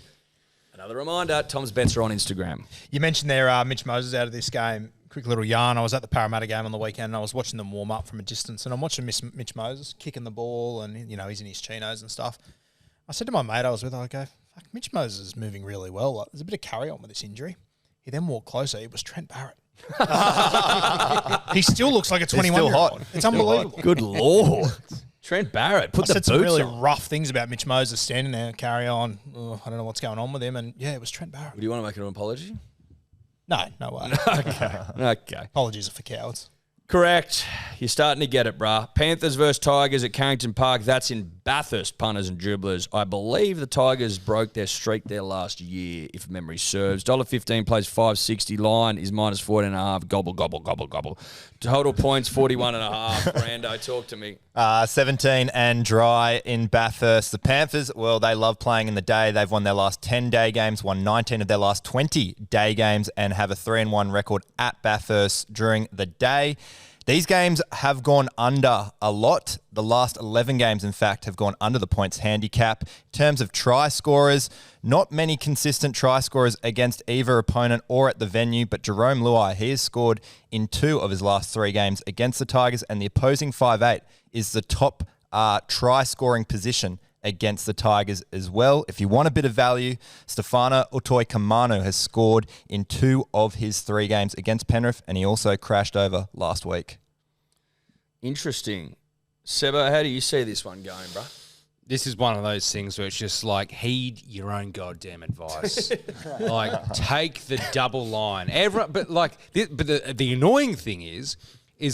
Another reminder, Tom's bets are on Instagram. You mentioned there Mitch Moses out of this game. Quick little yarn. I was at the Parramatta game on the weekend and I was watching them warm up from a distance, and I'm watching Mitch Moses kicking the ball, and he's in his chinos and stuff. I said to my mate I was with, I go, fuck, Mitch Moses is moving really well. Like, there's a bit of carry on with this injury. He then walked closer. It was Trent Barrett. He still looks like a 21-year-old. It's unbelievable. Good Lord. Trent Barrett, put I the said some boots really on. rough things about Mitch Moses standing there, carry on. I don't know what's going on with him. And yeah, it was Trent Barrett. Do you want to make an apology? No way. Okay. Apologies are for cowards. Correct. You're starting to get it, bruh. Panthers versus Tigers at Carrington Park. That's in Bathurst, punters and dribblers. I believe the Tigers broke their streak there last year, if memory serves. $1.15 plays $5.60. Line is -14.5. Gobble, gobble, gobble, gobble. Total points 41.5. Brando, talk to me. 17 and dry in Bathurst. The Panthers, well, they love playing in the day. They've won their last 10 day games, won 19 of their last 20 day games, and have a 3-1 record at Bathurst during the day. These games have gone under a lot. The last 11 games, in fact, have gone under the points handicap. In terms of try scorers, not many consistent try scorers against either opponent or at the venue, but Jerome Luai, he has scored in 2 of his last 3 games against the Tigers, and the opposing 5'8" is the top try scoring position against the Tigers as well. If you want a bit of value, Stefano Utoikamanu has scored in 2 of his 3 games against Penrith, and he also crashed over last week. Interesting. Sebo, how do you see this one going, bruh? This is one of those things where it's just like, heed your own goddamn advice. Like, take the double line. The annoying thing is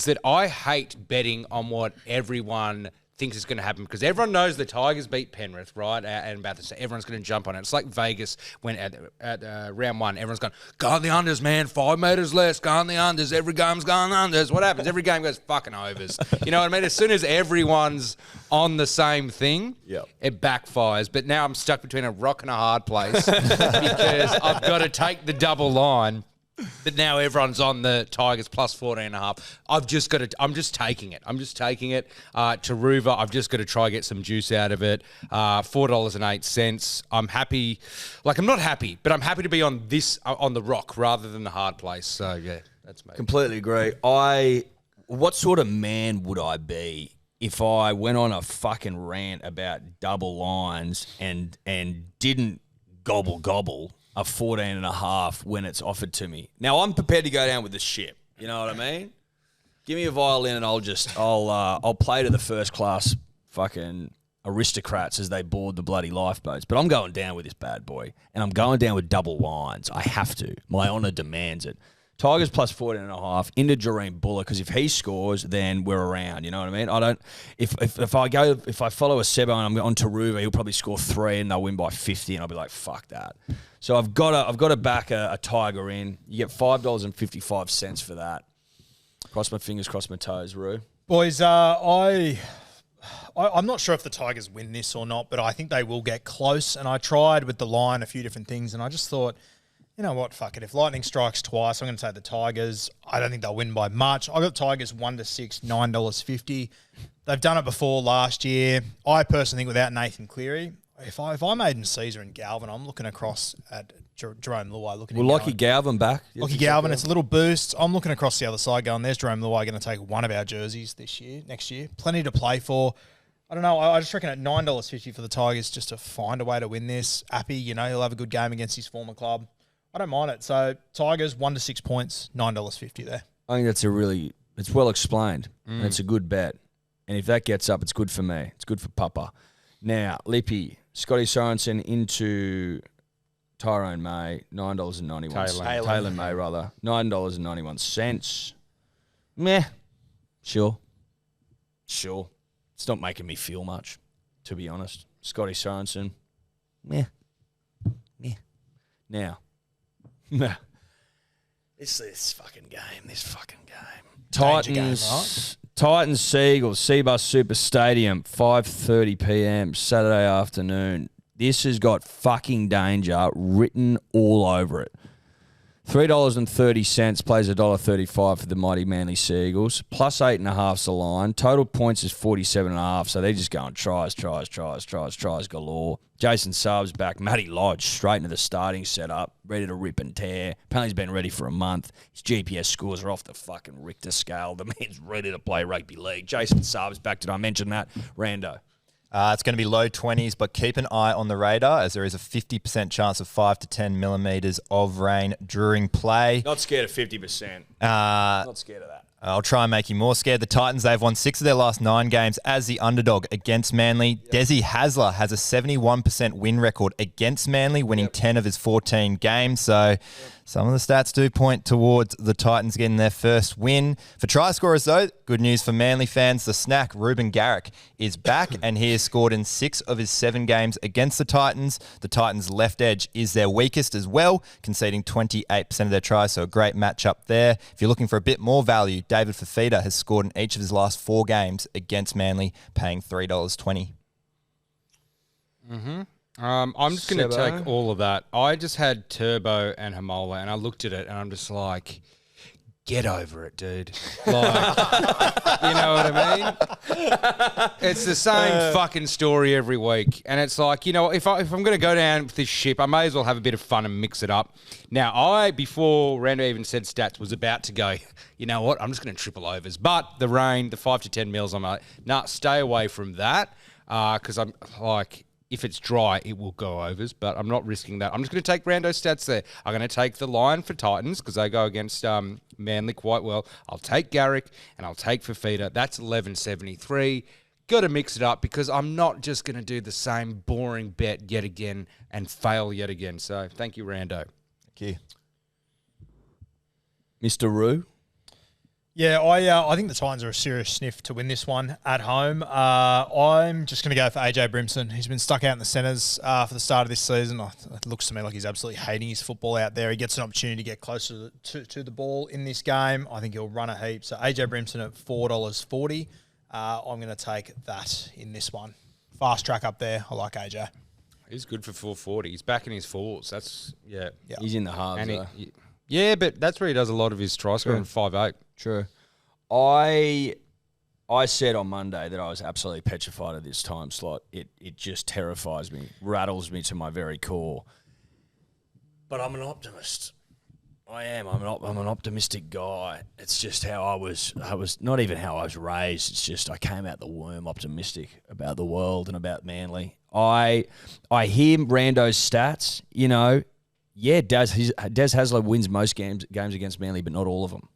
that I hate betting on what everyone thinks is going to happen, because everyone knows the Tigers beat Penrith, right? And Bathurst, everyone's going to jump on it. It's like Vegas when at round 1, everyone's going, go on the unders, man, 5 metres less, go on the unders, every game's going unders. What happens? Every game goes fucking overs. You know what I mean? As soon as everyone's on the same thing, it backfires. But now I'm stuck between a rock and a hard place because I've got to take the double line. But now everyone's on the Tigers plus 14.5. I'm just taking it. Taruva, I've just got to try get some juice out of it. $4.08. I'm happy. Like, I'm not happy, but I'm happy to be on the rock rather than the hard place. So yeah, that's me. Completely agree. What sort of man would I be if I went on a fucking rant about double lines and didn't gobble a 14.5 when it's offered to me? Now I'm prepared to go down with the ship. You know what I mean? Give me a violin and I'll play to the first class fucking aristocrats as they board the bloody lifeboats. But I'm going down with this bad boy, and I'm going down with double lines. I have to. My honour demands it. Tigers plus 14.5 into Jareem Buller, because if he scores, then we're around. You know what I mean? I don't. If I follow a Sebo and I'm on Taruva, he'll probably score 3 and they'll win by 50, and I'll be like, fuck that. So I've got to back a Tiger in. You get $5.55 for that. Cross my fingers, cross my toes, Roo. Boys, I'm not sure if the Tigers win this or not, but I think they will get close. And I tried with the line a few different things, and I just thought You know what? Fuck it. If Lightning strikes twice, I'm going to take the Tigers. I don't think they'll win by much. I got Tigers 1-6, $9.50. They've done it before last year. I personally think without Nathan Cleary, if I'm Aiden Caesar and Galvin, I'm looking across at Jerome Luai. Lockie Galvin back. Lockie Galvin, it's a little boost. I'm looking across the other side going, there's Jerome Luai going to take one of our jerseys next year. Plenty to play for. I don't know. I just reckon at $9.50 for the Tigers just to find a way to win this. Appy, he'll have a good game against his former club. I don't mind it. So Tigers 1-6 points, $9.50 there. I think that's it's well explained, and it's a good bet. And if that gets up, it's good for me. It's good for Papa. Now, Lippy, Scotty Sorensen into Tyrone May, $9.91. Taylor May, rather. $9.91. Meh. Sure. It's not making me feel much, to be honest. Scotty Sorensen, meh. Now, this fucking game. Titans Seagulls, Seabus Super Stadium, 5:30 p.m. Saturday afternoon. This has got fucking danger written all over it. $3.30 plays $1.35 for the mighty Manly Seagulls. Plus 8.5's the line. Total points is 47.5. So they're just going tries galore. Jason Saab's back. Matty Lodge straight into the starting setup, ready to rip and tear. Apparently he's been ready for a month. His GPS scores are off the fucking Richter scale. The man's ready to play rugby league. Jason Saab's back. Did I mention that? Rando. It's going to be low 20s, but keep an eye on the radar as there is a 50% chance of 5 to 10 millimetres of rain during play. Not scared of 50%. Not scared of that. I'll try and make you more scared. The Titans, they've won 6 of their last 9 games as the underdog against Manly. Yep. Desi Hasler has a 71% win record against Manly, winning 10 of his 14 games. So some of the stats do point towards the Titans getting their first win. For try scorers, though, good news for Manly fans. The snack, Ruben Garrick, is back, and he has scored in 6 of his 7 games against the Titans. The Titans' left edge is their weakest as well, conceding 28% of their tries, so a great matchup there. If you're looking for a bit more value, David Fafita has scored in each of his last 4 games against Manly, paying $3.20. I'm just going to take all of that. I just had Turbo and Hamola, and I looked at it, and I'm just like, get over it, dude. Like, you know what I mean? It's the same fucking story every week. And it's like, if I'm going to go down with this ship, I may as well have a bit of fun and mix it up. Now, before Rando even said stats, was about to go, you know what, I'm just going to triple overs. But the rain, the 5 to 10 mils, I'm like, nah, stay away from that. Because I'm like, if it's dry, it will go overs, but I'm not risking that. I'm just going to take Rando's stats there. I'm going to take the line for Titans because they go against Manly quite well. I'll take Garrick and I'll take Fafita. That's 11.73. Got to mix it up because I'm not just going to do the same boring bet yet again and fail yet again. So thank you, Rando. Thank you. Mr. Roo? Yeah, I think the Titans are a serious sniff to win this one at home. I'm just going to go for AJ Brimson. He's been stuck out in the centres for the start of this season. It looks to me like he's absolutely hating his football out there. He gets an opportunity to get closer to the ball in this game. I think he'll run a heap. So AJ Brimson at $4.40. I'm going to take that in this one. Fast track up there. I like AJ. He's good for 440. He's back in his fours. That's, yeah. He's in the halves, yeah, but that's where he does a lot of his try scoring, 5'8". True. I said on Monday that I was absolutely petrified of this time slot. It just terrifies me, rattles me to my very core. But I'm an optimist. I am. I'm an optimistic guy. It's just how I was not even how I was raised. It's just I came out the womb optimistic about the world and about Manly. I hear Rando's stats, Yeah, Des Hasler wins most games against Manly, but not all of them.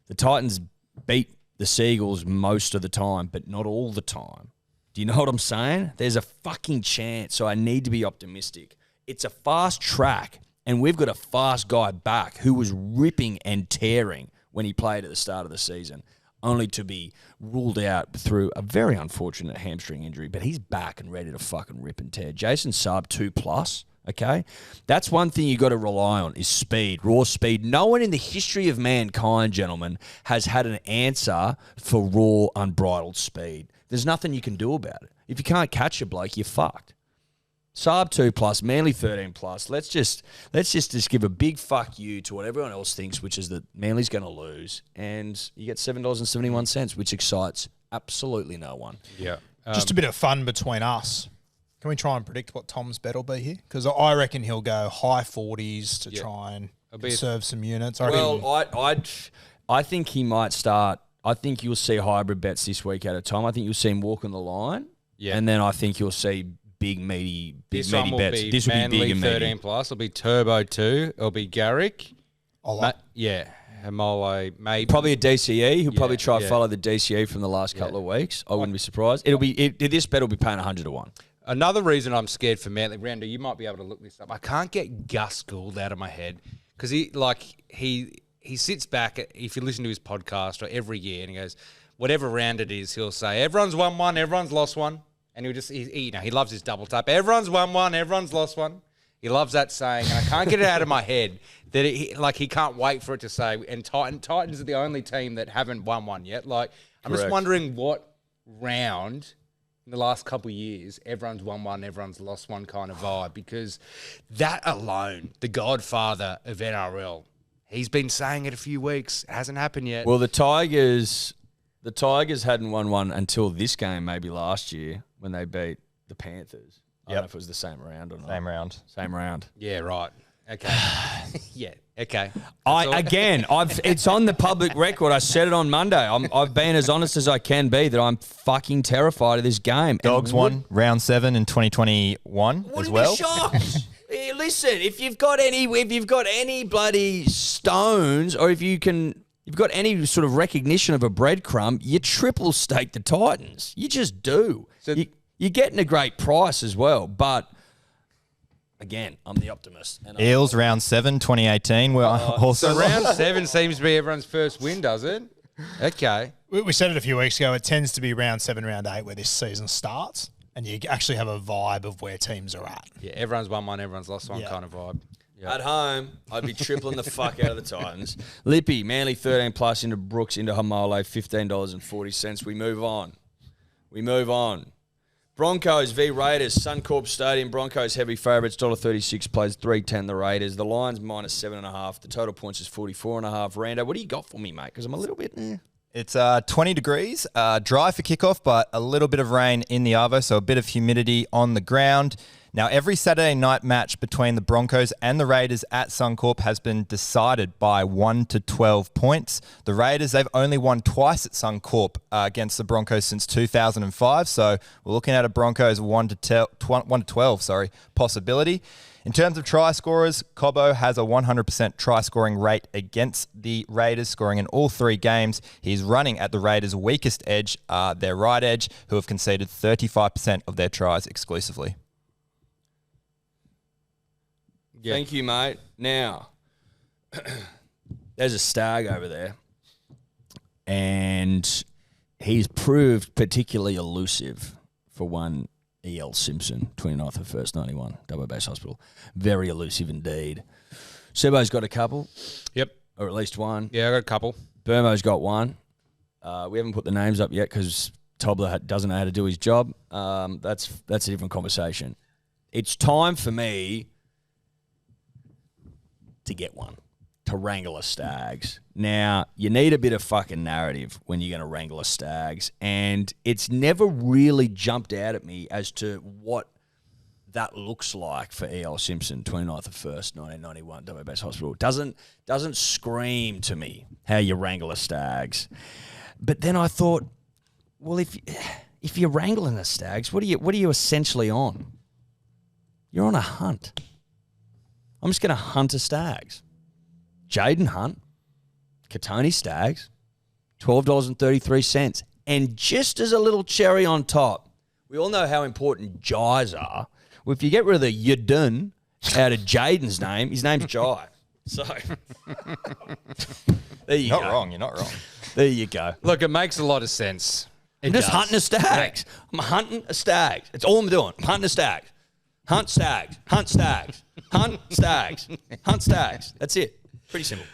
The Titans beat the Seagulls most of the time, but not all the time. Do you know what I'm saying? There's a fucking chance, so I need to be optimistic. It's a fast track, and we've got a fast guy back who was ripping and tearing when he played at the start of the season, only to be ruled out through a very unfortunate hamstring injury, but he's back and ready to fucking rip and tear. Jason Saab 2+. Okay, that's one thing you got to rely on is speed, raw speed. No one in the history of mankind, gentlemen, has had an answer for raw, unbridled speed. There's nothing you can do about it. If you can't catch a bloke, you're fucked. Saab 2+, Manly 13+. Let's just give a big fuck you to what everyone else thinks, which is that Manly's going to lose, and you get $7.71, which excites absolutely no one. Yeah. Just a bit of fun between us. Can we try and predict what Tom's bet will be here? Because I reckon he'll go high 40s to try and conserve some units. I think he might start. I think you'll see hybrid bets this week at a time. I think you'll see him walk on the line. Yeah. And then I think you'll see big meaty bets. This will be big and 13 meaty. plus. It'll be Turbo 2. It'll be Garrick. Hamole, maybe. Probably a DCE. He'll probably try to follow the DCE from the last couple of weeks. I wouldn't be surprised. This bet will be paying 100 to 1. Another reason I'm scared for Manly, Rando, you might be able to look this up. I can't get Gus Gould out of my head because he sits back, if you listen to his podcast, or every year, and he goes, whatever round it is, he'll say, everyone's won one, everyone's lost one. And he'll just, he loves his double tap. Everyone's won one, everyone's lost one. He loves that saying, and I can't get it out of my head that he can't wait for it to say, and Titans are the only team that haven't won one yet. Like, I'm just wondering what round in the last couple of years everyone's won one, everyone's lost one kind of vibe, because that alone, the godfather of NRL, he's been saying it a few weeks. It hasn't happened yet. Well, the Tigers hadn't won one until this game, maybe last year, when they beat the Panthers. I don't know if it was the same round or not. Same round. Yeah, right. Okay. Yeah. Okay. It's on the public record. I said it on Monday. I've been as honest as I can be that I'm fucking terrified of this game. Dogs won round 7 in 2021 as well. Be shocked. Listen, if you've got any bloody stones, or if you've got any sort of recognition of a breadcrumb, you triple stake the Titans. You just do. So you're getting a great price as well, but again, I'm the optimist. And Eels round 7, 2018. We're also so round 7 seems to be everyone's first win, does it? Okay. We said it a few weeks ago. It tends to be round 7, round 8 where this season starts, and you actually have a vibe of where teams are at. Yeah, everyone's won one, everyone's lost one kind of vibe. Yep. At home, I'd be tripling the fuck out of the Titans. Lippy, Manly 13+ into Brooks, into Hamole, $15.40. We move on. Broncos v Raiders, Suncorp Stadium. Broncos heavy favourites, $1.36, plays 3.10 the Raiders. The line's -7.5. The total points is 44.5. Rando, what do you got for me, mate? Because I'm a little bit... It's 20 degrees, dry for kickoff, but a little bit of rain in the arvo, so a bit of humidity on the ground. Now, every Saturday night match between the Broncos and the Raiders at Suncorp has been decided by 1 to 12 points. The Raiders, they've only won twice at Suncorp against the Broncos since 2005, so we're looking at a Broncos 1 to 12 possibility. In terms of try scorers, Cobbo has a 100% try scoring rate against the Raiders, scoring in all 3 games. He's running at the Raiders' weakest edge, their right edge, who have conceded 35% of their tries exclusively. Yeah. Thank you, mate. Now, there's a stag over there, and he's proved particularly elusive for one E.L. Simpson, 29th of 1st, 91, Double Base Hospital. Very elusive indeed. Sebo's got a couple. Yep. Or at least one. Yeah, I got a couple. Burmo's got one. We haven't put the names up yet because Tobler doesn't know how to do his job. That's a different conversation. It's time for me to get one, to wrangle a Stags. Now, you need a bit of fucking narrative when you're going to wrangle a Stags, and it's never really jumped out at me as to what that looks like for E.L. Simpson, 29th of 1st, 1991, WA Base Hospital. Doesn't scream to me how you wrangle a Stags. But then I thought, well, if you're wrangling a Stags, what are you essentially on? You're on a hunt. I'm just going to hunt a Stags. Jaden Hunt, Katoni Stags, $12.33. And just as a little cherry on top, we all know how important Jais are. Well, if you get rid of the Yadun out of Jaden's name, his name's Jai. So, there you go. You're not wrong. There you go. Look, it makes a lot of sense. I'm just hunting a Stags. I'm hunting a Stags. That's all I'm doing. I'm hunting a Stags. Hunt Stags. Hunt Stags. Hunt Stags. Hunt Stags. That's it. Pretty simple.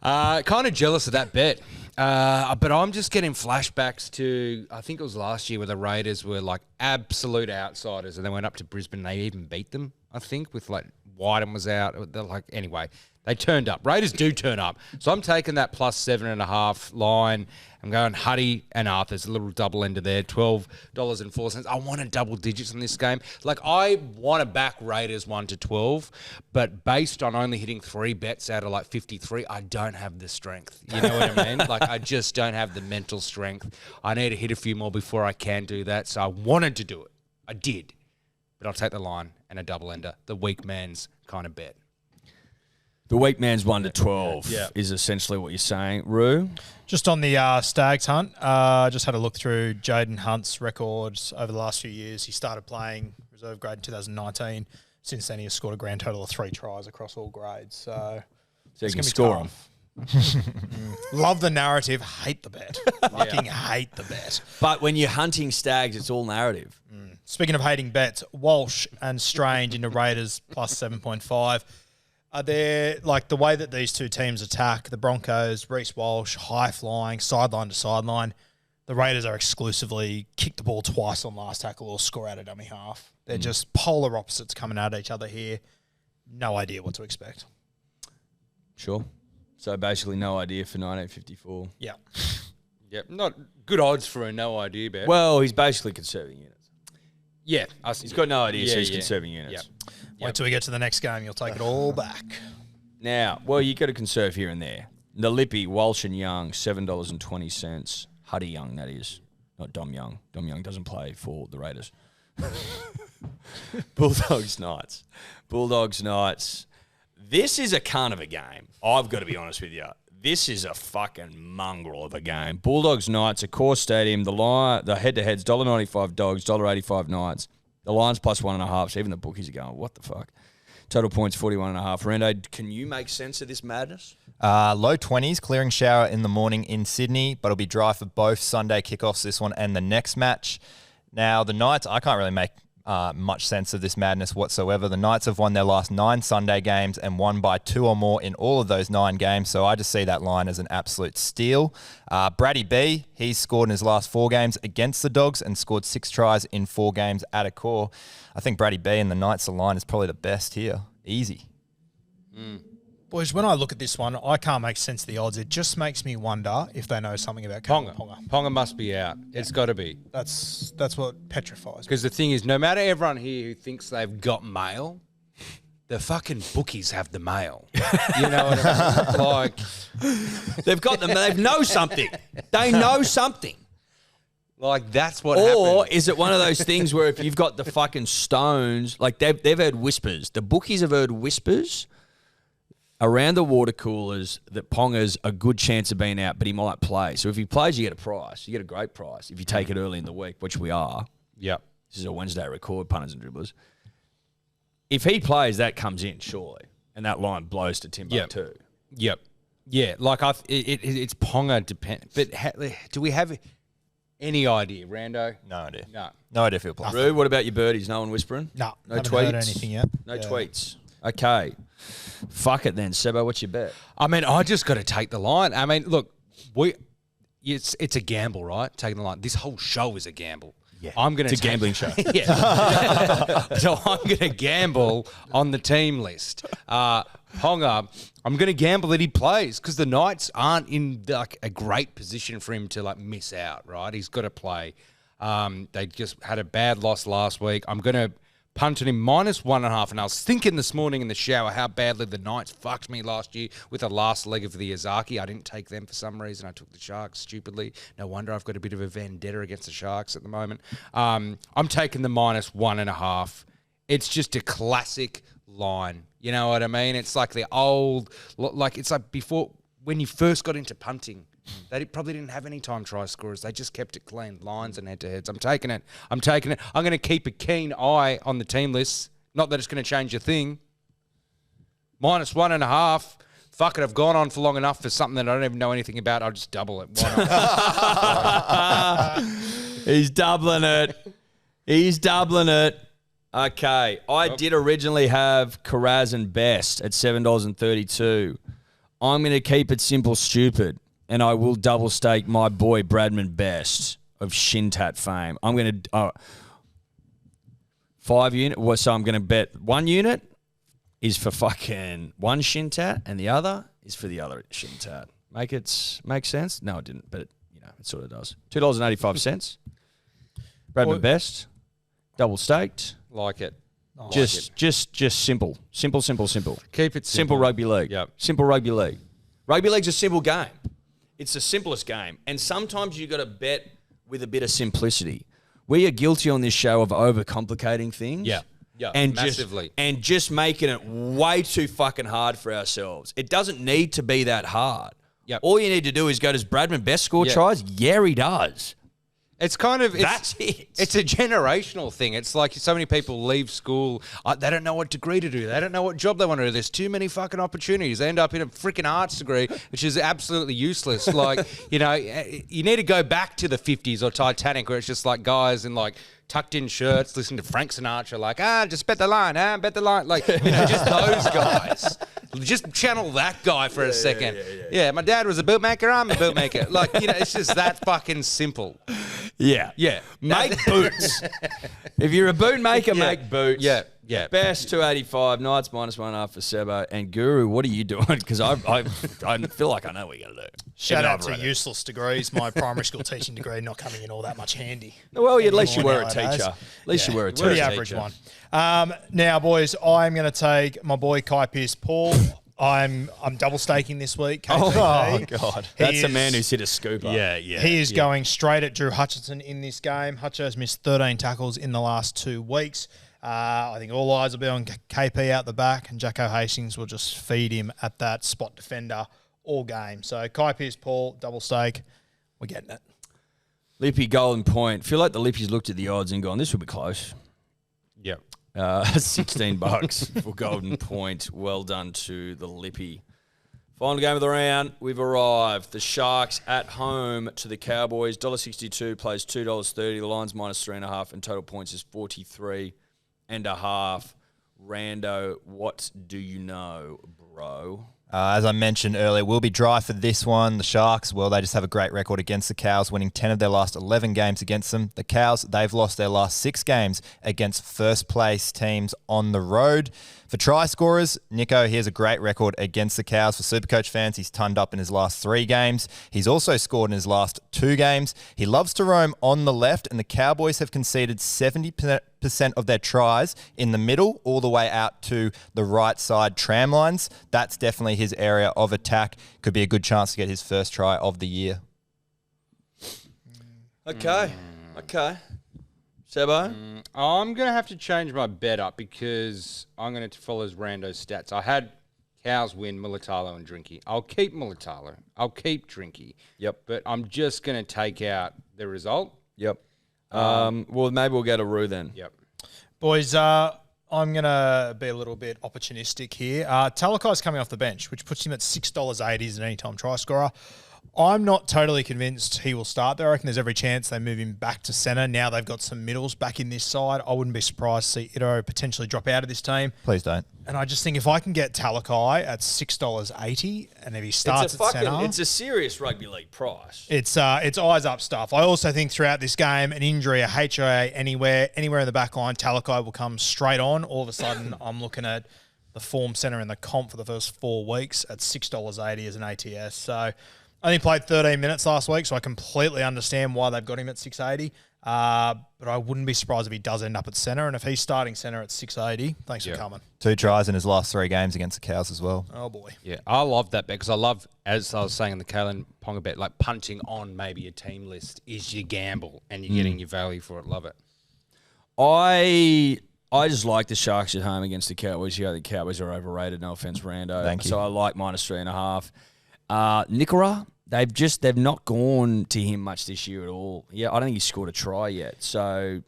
Kind of jealous of that bet. But I'm just getting flashbacks to, I think it was last year where the Raiders were like absolute outsiders and they went up to Brisbane and they even beat them, I think, with like Whiten was out. They're like, anyway, they turned up. Raiders do turn up. So I'm taking that plus 7.5 line. I'm going Huddy and Arthur's, a little double ender there, $12.04. I want a double digits in this game. Like, I want to back Raiders 1 to 12, but based on only hitting 3 bets out of like 53, I don't have the strength. You know what I mean? Like, I just don't have the mental strength. I need to hit a few more before I can do that. So I wanted to do it. I did. But I'll take the line and a double ender, the weak man's kind of bet. The weak man's 1 to 12 is essentially what you're saying. Roo? Just on the Stags hunt, just had a look through Jaden Hunt's records over the last few years. He started playing reserve grade in 2019. Since then, he has scored a grand total of 3 tries across all grades. So you can score them. Love the narrative, hate the bet. Fucking hate the bet. But when you're hunting Stags, it's all narrative. Speaking of hating bets, Walsh and Strange into Raiders plus 7.5. Are there, like, the way that these two teams attack, the Broncos, Reece Walsh, high flying, sideline to sideline, the Raiders are exclusively kick the ball twice on last tackle or score out of dummy half. They're just polar opposites coming at each other here. No idea what to expect. Sure. So basically no idea for 1954. Yeah. Yep, not good odds for a no idea bet. Well, he's basically conserving units. Yeah. He's got no idea, so he's conserving units. Yep. Wait till we get to the next game. You'll take it all back. Now, well, you got to conserve here and there. The Lippy, Walsh and Young, $7.20. Huddy Young, that is. Not Dom Young. Dom Young doesn't play for the Raiders. Bulldogs Knights. Bulldogs Knights. This is a cunt of a game. I've got to be honest with you. This is a fucking mongrel of a game. Bulldogs Knights, a core stadium. The head-to-heads, $1.95 Dogs, $1.85 Knights. The Lions plus 1.5. So even the bookies are going, what the fuck? Total points 41.5. Rando, can you make sense of this madness? Low 20s, clearing shower in the morning in Sydney, but it'll be dry for both Sunday kickoffs, this one and the next match. Now, the Knights, I can't really make much sense of this madness whatsoever. The Knights have won their last 9 Sunday games and won by 2 or more in all of those 9 games, so I just see that line as an absolute steal. Braddy B, he's scored in his last 4 games against the Dogs and scored 6 tries in 4 games at a core. I think Braddy B and the Knights, the line is probably the best here. Easy. Boys, when I look at this one, I can't make sense of the odds. It just makes me wonder if they know something about Ponga. Ponga. Ponga must be out. It's got to be. That's what petrifies me. Because the thing is, no matter everyone here who thinks they've got mail, the fucking bookies have the mail. You know what I mean? Like, They've got them. They know something. They know something. like that's what Or happened. is it one of those things where if you've got the fucking stones, like they've heard whispers. The bookies have heard whispers around the water coolers that Ponga's a good chance of being out, but he might play. So if he plays, you get a price. You get a great price if you take it early in the week, which we are. Yep. This is a Wednesday record, punters and dribblers. If he plays, that comes in, surely. And that line blows to Timbo too. Yep. Yeah, like it's Ponga dependent. But do we have any idea, Rando? No idea. No. No idea if he'll play. Roo, what about your birdies? No one whispering? No tweets? heard anything yet. No tweets. Okay. Fuck it then. Sebo, what's your bet? I mean, I just got to take the line. I mean, look, it's a gamble, right? Taking the line. This whole show is a gamble. Yeah. It's a gambling show. Yeah. So I'm going to gamble on the team list. Ponga, I'm going to gamble that he plays because the Knights aren't in like a great position for him to like miss out, right? He's got to play. They just had a bad loss last week. I'm going to punt at him minus 1.5. And I was thinking this morning in the shower how badly the Knights fucked me last year with the last leg of the Izaki. I didn't take them for some reason. I took the Sharks stupidly. No wonder I've got a bit of a vendetta against the Sharks at the moment. I'm taking the minus 1.5. It's just a classic line. You know what I mean? It's like the old, like it's like before when you first got into punting. They probably didn't have any time try scorers. They just kept it clean, lines and head-to-heads. I'm taking it. I'm going to keep a keen eye on the team list. Not that it's going to change a thing. Minus 1.5. Fuck it, I've gone on for long enough for something that I don't even know anything about. I'll just double it. Why not? He's doubling it. He's doubling it. Okay. I did originally have Carraz and Best at $7.32. I'm going to keep it simple, stupid, and I will double stake my boy Bradman Best of Shintat fame. I'm going to 5 unit. Well, so I'm going to bet 1 unit is for fucking one Shintat, and the other is for the other Shintat. Make sense? No, it didn't, but it sort of does. $2.85. Bradman Best, double staked. Like it. Just simple. Keep it simple rugby league. Yep. Simple rugby league. Rugby league's a simple game. It's the simplest game. And sometimes you got to bet with a bit of simplicity. We are guilty on this show of overcomplicating things. Yeah. And massively. just making it way too fucking hard for ourselves. It doesn't need to be that hard. Yep. All you need to do is go, does Bradman Best score tries? Yeah, he does. It's kind of that's it. It's a generational thing. It's like so many people leave school. They don't know what degree to do. They don't know what job they want to do. There's too many fucking opportunities. They end up in a freaking arts degree, which is absolutely useless. Like you need to go back to the 50s or Titanic, where it's just like guys in like tucked in shirts, listening to Frank Sinatra, like just bet the line, bet the line. Like just those guys. Just channel that guy for a second. Yeah, my dad was a bootmaker. I'm a bootmaker. Like it's just that fucking simple. Yeah. Make boots. If you're a boot maker, make boots. Yeah. Best 285, Knights -1.5 for Sebo. And Guru, what are you doing? Because I feel like I know what you're going to do. Shout out to useless degrees. My primary school teaching degree not coming in all that much handy. Well, at least you were a teacher. At least you were a teacher. Pretty average one. Now, boys, I'm going to take my boy Kai Pearce-Paul. I'm double staking this week. KPP. Oh, God. That's a man who's hit a scooper. Yeah. He is going straight at Drew Hutchinson in this game. Hutcho has missed 13 tackles in the last 2 weeks. I think all eyes will be on KP out the back, and Jacko Hastings will just feed him at that spot defender all game. So Kai Pearce-Paul, double stake. We're getting it. Lippy Golden Point. Feel like the Lippies looked at the odds and gone, this will be close. Yep. $16 for Golden Point. Well done to the Lippy. Final game of the round. We've arrived. The Sharks at home to the Cowboys. $1.62 plays $2.30. The line's -3.5 and total points is 43.5. Rando, what do you know, bro? As I mentioned earlier, we'll be dry for this one. The Sharks, well, they just have a great record against the Cows, winning 10 of their last 11 games against them. The Cows, they've lost their last 6 games against first-place teams on the road. For try scorers, Nico, he has a great record against the Cows. For Supercoach fans, he's turned up in his last 3 games. He's also scored in his last 2 games. He loves to roam on the left, and the Cowboys have conceded 70% of their tries in the middle, all the way out to the right side tram lines. That's definitely his area of attack. Could be a good chance to get his first try of the year. Okay. Sebo? I'm going to have to change my bet up because I'm going to follow Rando's stats. I had Cows win Mulatalo and Drinky. I'll keep Mulatalo. I'll keep Drinky. Yep. But I'm just going to take out the result. Yep. Well, maybe we'll go to Roo then. Yep. Boys, I'm going to be a little bit opportunistic here. Talakai's coming off the bench, which puts him at $6.80 as an anytime try scorer. I'm not totally convinced he will start there. I reckon there's every chance they move him back to centre. Now they've got some middles back in this side. I wouldn't be surprised to see Ito potentially drop out of this team. Please don't. And I just think if I can get Talakai at $6.80, and if he starts at centre, it's a serious rugby league price. It's eyes up stuff. I also think throughout this game, an injury, a HIA anywhere in the back line, Talakai will come straight on. All of a sudden, I'm looking at the form centre in the comp for the first 4 weeks at $6.80 as an ATS. So I only played 13 minutes last week, so I completely understand why they've got him at 680. But I wouldn't be surprised if he does end up at centre. And if he's starting centre at 680, thanks for coming. 2 tries in his last 3 games against the Cows as well. Oh, boy. Yeah, I love that bet because I love, as I was saying in the Kalen Ponga bet, like punting on maybe a team list is your gamble and you're getting your value for it. Love it. I just like the Sharks at home against the Cowboys. The Cowboys are overrated. No offense, Rando. Thank you. So I like -3.5. Nicola, they've not gone to him much this year at all. Yeah, I don't think he's scored a try yet. So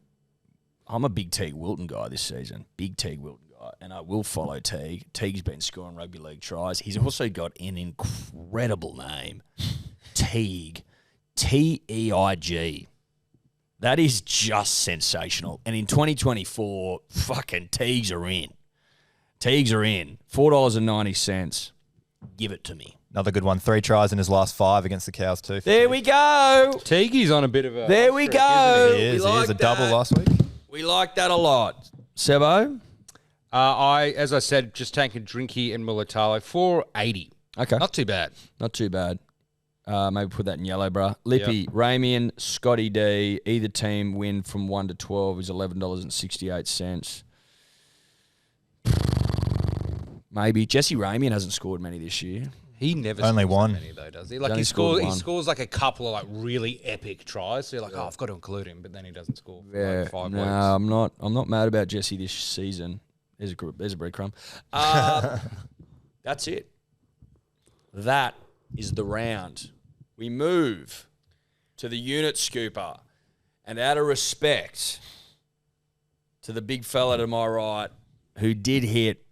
I'm a big Teague Wilton guy this season. Big Teague Wilton guy. And I will follow Teague. Teague's been scoring rugby league tries. He's also got an incredible name. Teague. Teig. That is just sensational. And in 2024, fucking Teagues are in. $4.90. Give it to me. Another good one. 3 tries in his last 5 against the Cows too. There we go. Teague's on a bit of a... There we streak, go. isn't He is. We He is like a double that. last week. We like that a lot. Sebo? As I said, just taking Drinky and Mulatalo, 480. Okay. Not too bad. Not too bad. Maybe put that in yellow, bruh. Lippy, Ramian, Scotty D. Either team win from 1 to 12 is $11.68. Maybe. Jesse Ramian hasn't scored many this year. He never Only scores one. many though, does he? Like Only he scored one. scores like a couple of like really epic tries. So you're like, I've got to include him, but then he doesn't score for like 5 no, weeks. I'm not mad about Jesse this season. There's a breadcrumb. That's it. That is the round. We move to the unit scooper, and out of respect to the big fella to my right, who did hit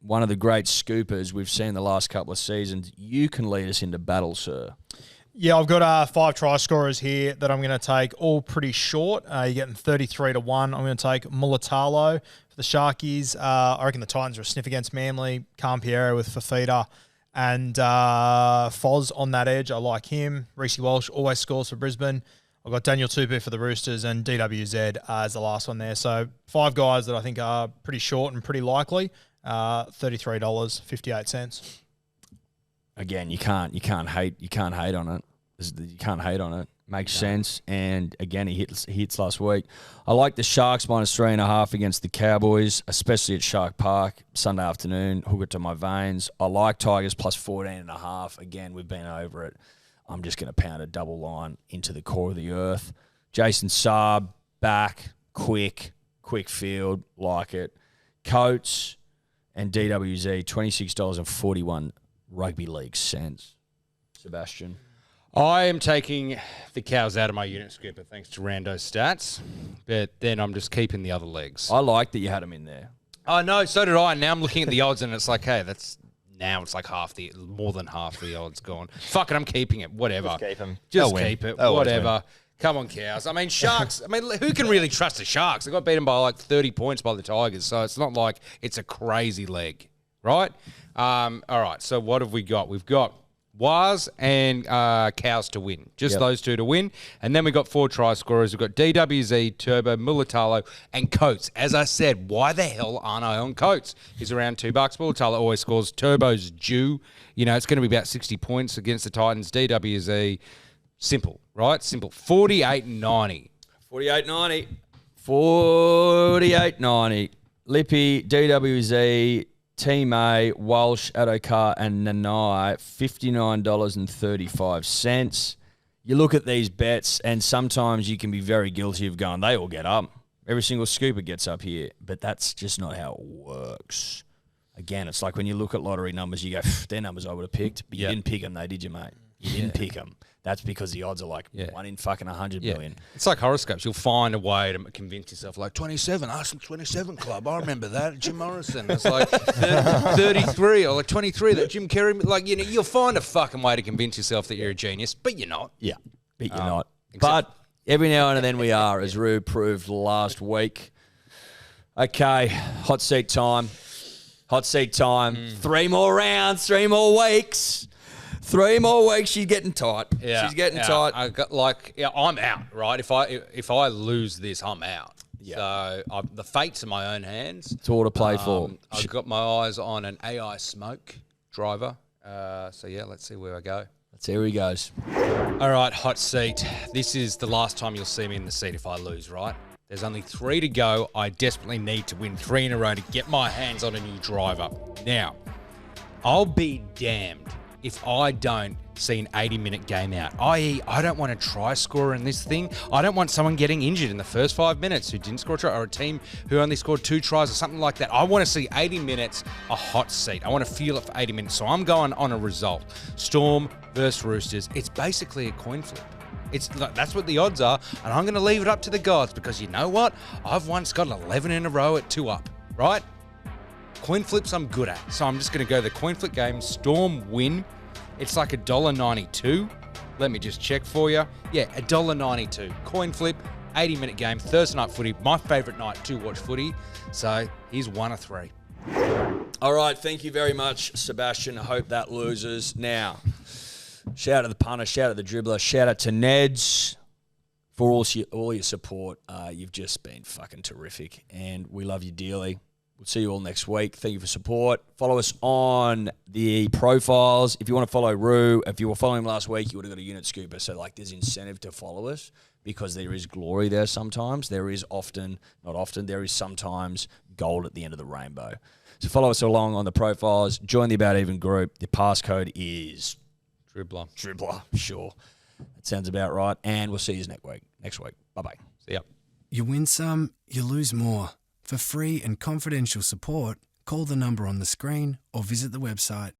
one of the great scoopers we've seen the last couple of seasons, you can lead us into battle, sir. Yeah, I've got 5 try scorers here that I'm going to take, all pretty short. You're getting 33 to 1. I'm going to take Mulatalo for the Sharkies. I reckon the Titans are a sniff against Manly. Campiero with Fafita. And Foz on that edge. I like him. Reece Walsh always scores for Brisbane. I've got Daniel Tupu for the Roosters and DWZ as the last one there. So 5 guys that I think are pretty short and pretty likely. $33.58. Again, you can't hate on it. You can't hate on it. Makes sense. And again, he hits last week. I like the Sharks -3.5 against the Cowboys, especially at Shark Park Sunday afternoon. Hook it to my veins. I like Tigers +14.5. Again, we've been over it. I'm just going to pound a double line into the core of the earth. Jason Saab back, quick field, like it. Coates and DWZ $26.41 rugby league cents. Sebastian. I am taking the Cows out of my unit scooper thanks to Rando's stats, but then I'm just keeping the other legs. I like that you had them in there. Oh, no, so did I. Now I'm looking at the odds and it's like, hey, now it's like more than half the odds gone. Fuck it, I'm keeping it. Whatever. Just keep 'em. Just They'll win. keep it. They'll always Whatever. Come on, Cows. I mean, Sharks. I mean, who can really trust the Sharks? They got beaten by like 30 points by the Tigers, so it's not like it's a crazy leg, right? All right, so what have we got? We've got Waz and Cows to win. Just those two to win. And then we've got 4 try scorers. We've got DWZ, Turbo, Mulatalo, and Coates. As I said, why the hell aren't I on Coates? He's around $2. Mulatalo always scores. Turbo's due. You know, it's going to be about 60 points against the Titans. DWZ, simple, right? Simple. 48.90. 48.90. 48.90. Lippy, DWZ, Team A, Walsh, Adokar, and Nanai, $59.35. You look at these bets, and sometimes you can be very guilty of going, they all get up. Every single scooper gets up here. But that's just not how it works. Again, it's like when you look at lottery numbers, you go, their numbers I would have picked, but you didn't pick them, though, did you, mate? You didn't pick them. That's because the odds are like 1 in fucking 100 million. It's like horoscopes. You'll find a way to convince yourself, like 27, Arsenal 27 Club. I remember that. Jim Morrison. It's like 33 or like 23. That Jim Carrey. Like, you know, you'll find a fucking way to convince yourself that you're a genius, but you're not. Yeah, but you're not. But every now and then we are, as Rue proved last week. Okay, hot seat time. Hot seat time. 3 more rounds, 3 more weeks. 3 more weeks, she's getting tight. Yeah, she's getting tight. I got I'm out, right? If I lose this, I'm out. Yeah. So the fate's in my own hands. It's all to play for. I've got my eyes on an AI smoke driver. So yeah, let's see where I go. Let's see where he goes. All right, hot seat. This is the last time you'll see me in the seat if I lose, right? There's only 3 to go. I desperately need to win 3 in a row to get my hands on a new driver. Now, I'll be damned if I don't see an 80-minute game out, i.e. I don't want a try scorer in this thing. I don't want someone getting injured in the first 5 minutes who didn't score a try, or a team who only scored 2 tries or something like that. I want to see 80 minutes, a hot seat. I want to feel it for 80 minutes. So I'm going on a result. Storm versus Roosters. It's basically a coin flip. That's what the odds are, and I'm going to leave it up to the gods because you know what? I've once got 11 in a row at 2 up, right? Coin flips I'm good at. So I'm just going to go the coin flip game. Storm win. It's like $1.92. Let me just check for you. Yeah, $1.92. Coin flip, 80-minute game, Thursday night footy. My favourite night to watch footy. So here's 1 of 3. All right, thank you very much, Sebastian. I hope that loses. Now, shout out to the punter, shout out to the dribbler, shout out to Neds for all your support. You've just been fucking terrific, and we love you dearly. We'll see you all next week. Thank you for support. Follow us on the profiles. If you want to follow Roo, if you were following him last week, you would have got a unit scooper. So, there's incentive to follow us because there is glory there sometimes. There is not often, there is sometimes gold at the end of the rainbow. So follow us along on the profiles. Join the About Even group. The passcode is Dribbler. Sure. That sounds about right. And we'll see you next week. Bye-bye. See ya. You win some, you lose more. For free and confidential support, call the number on the screen or visit the website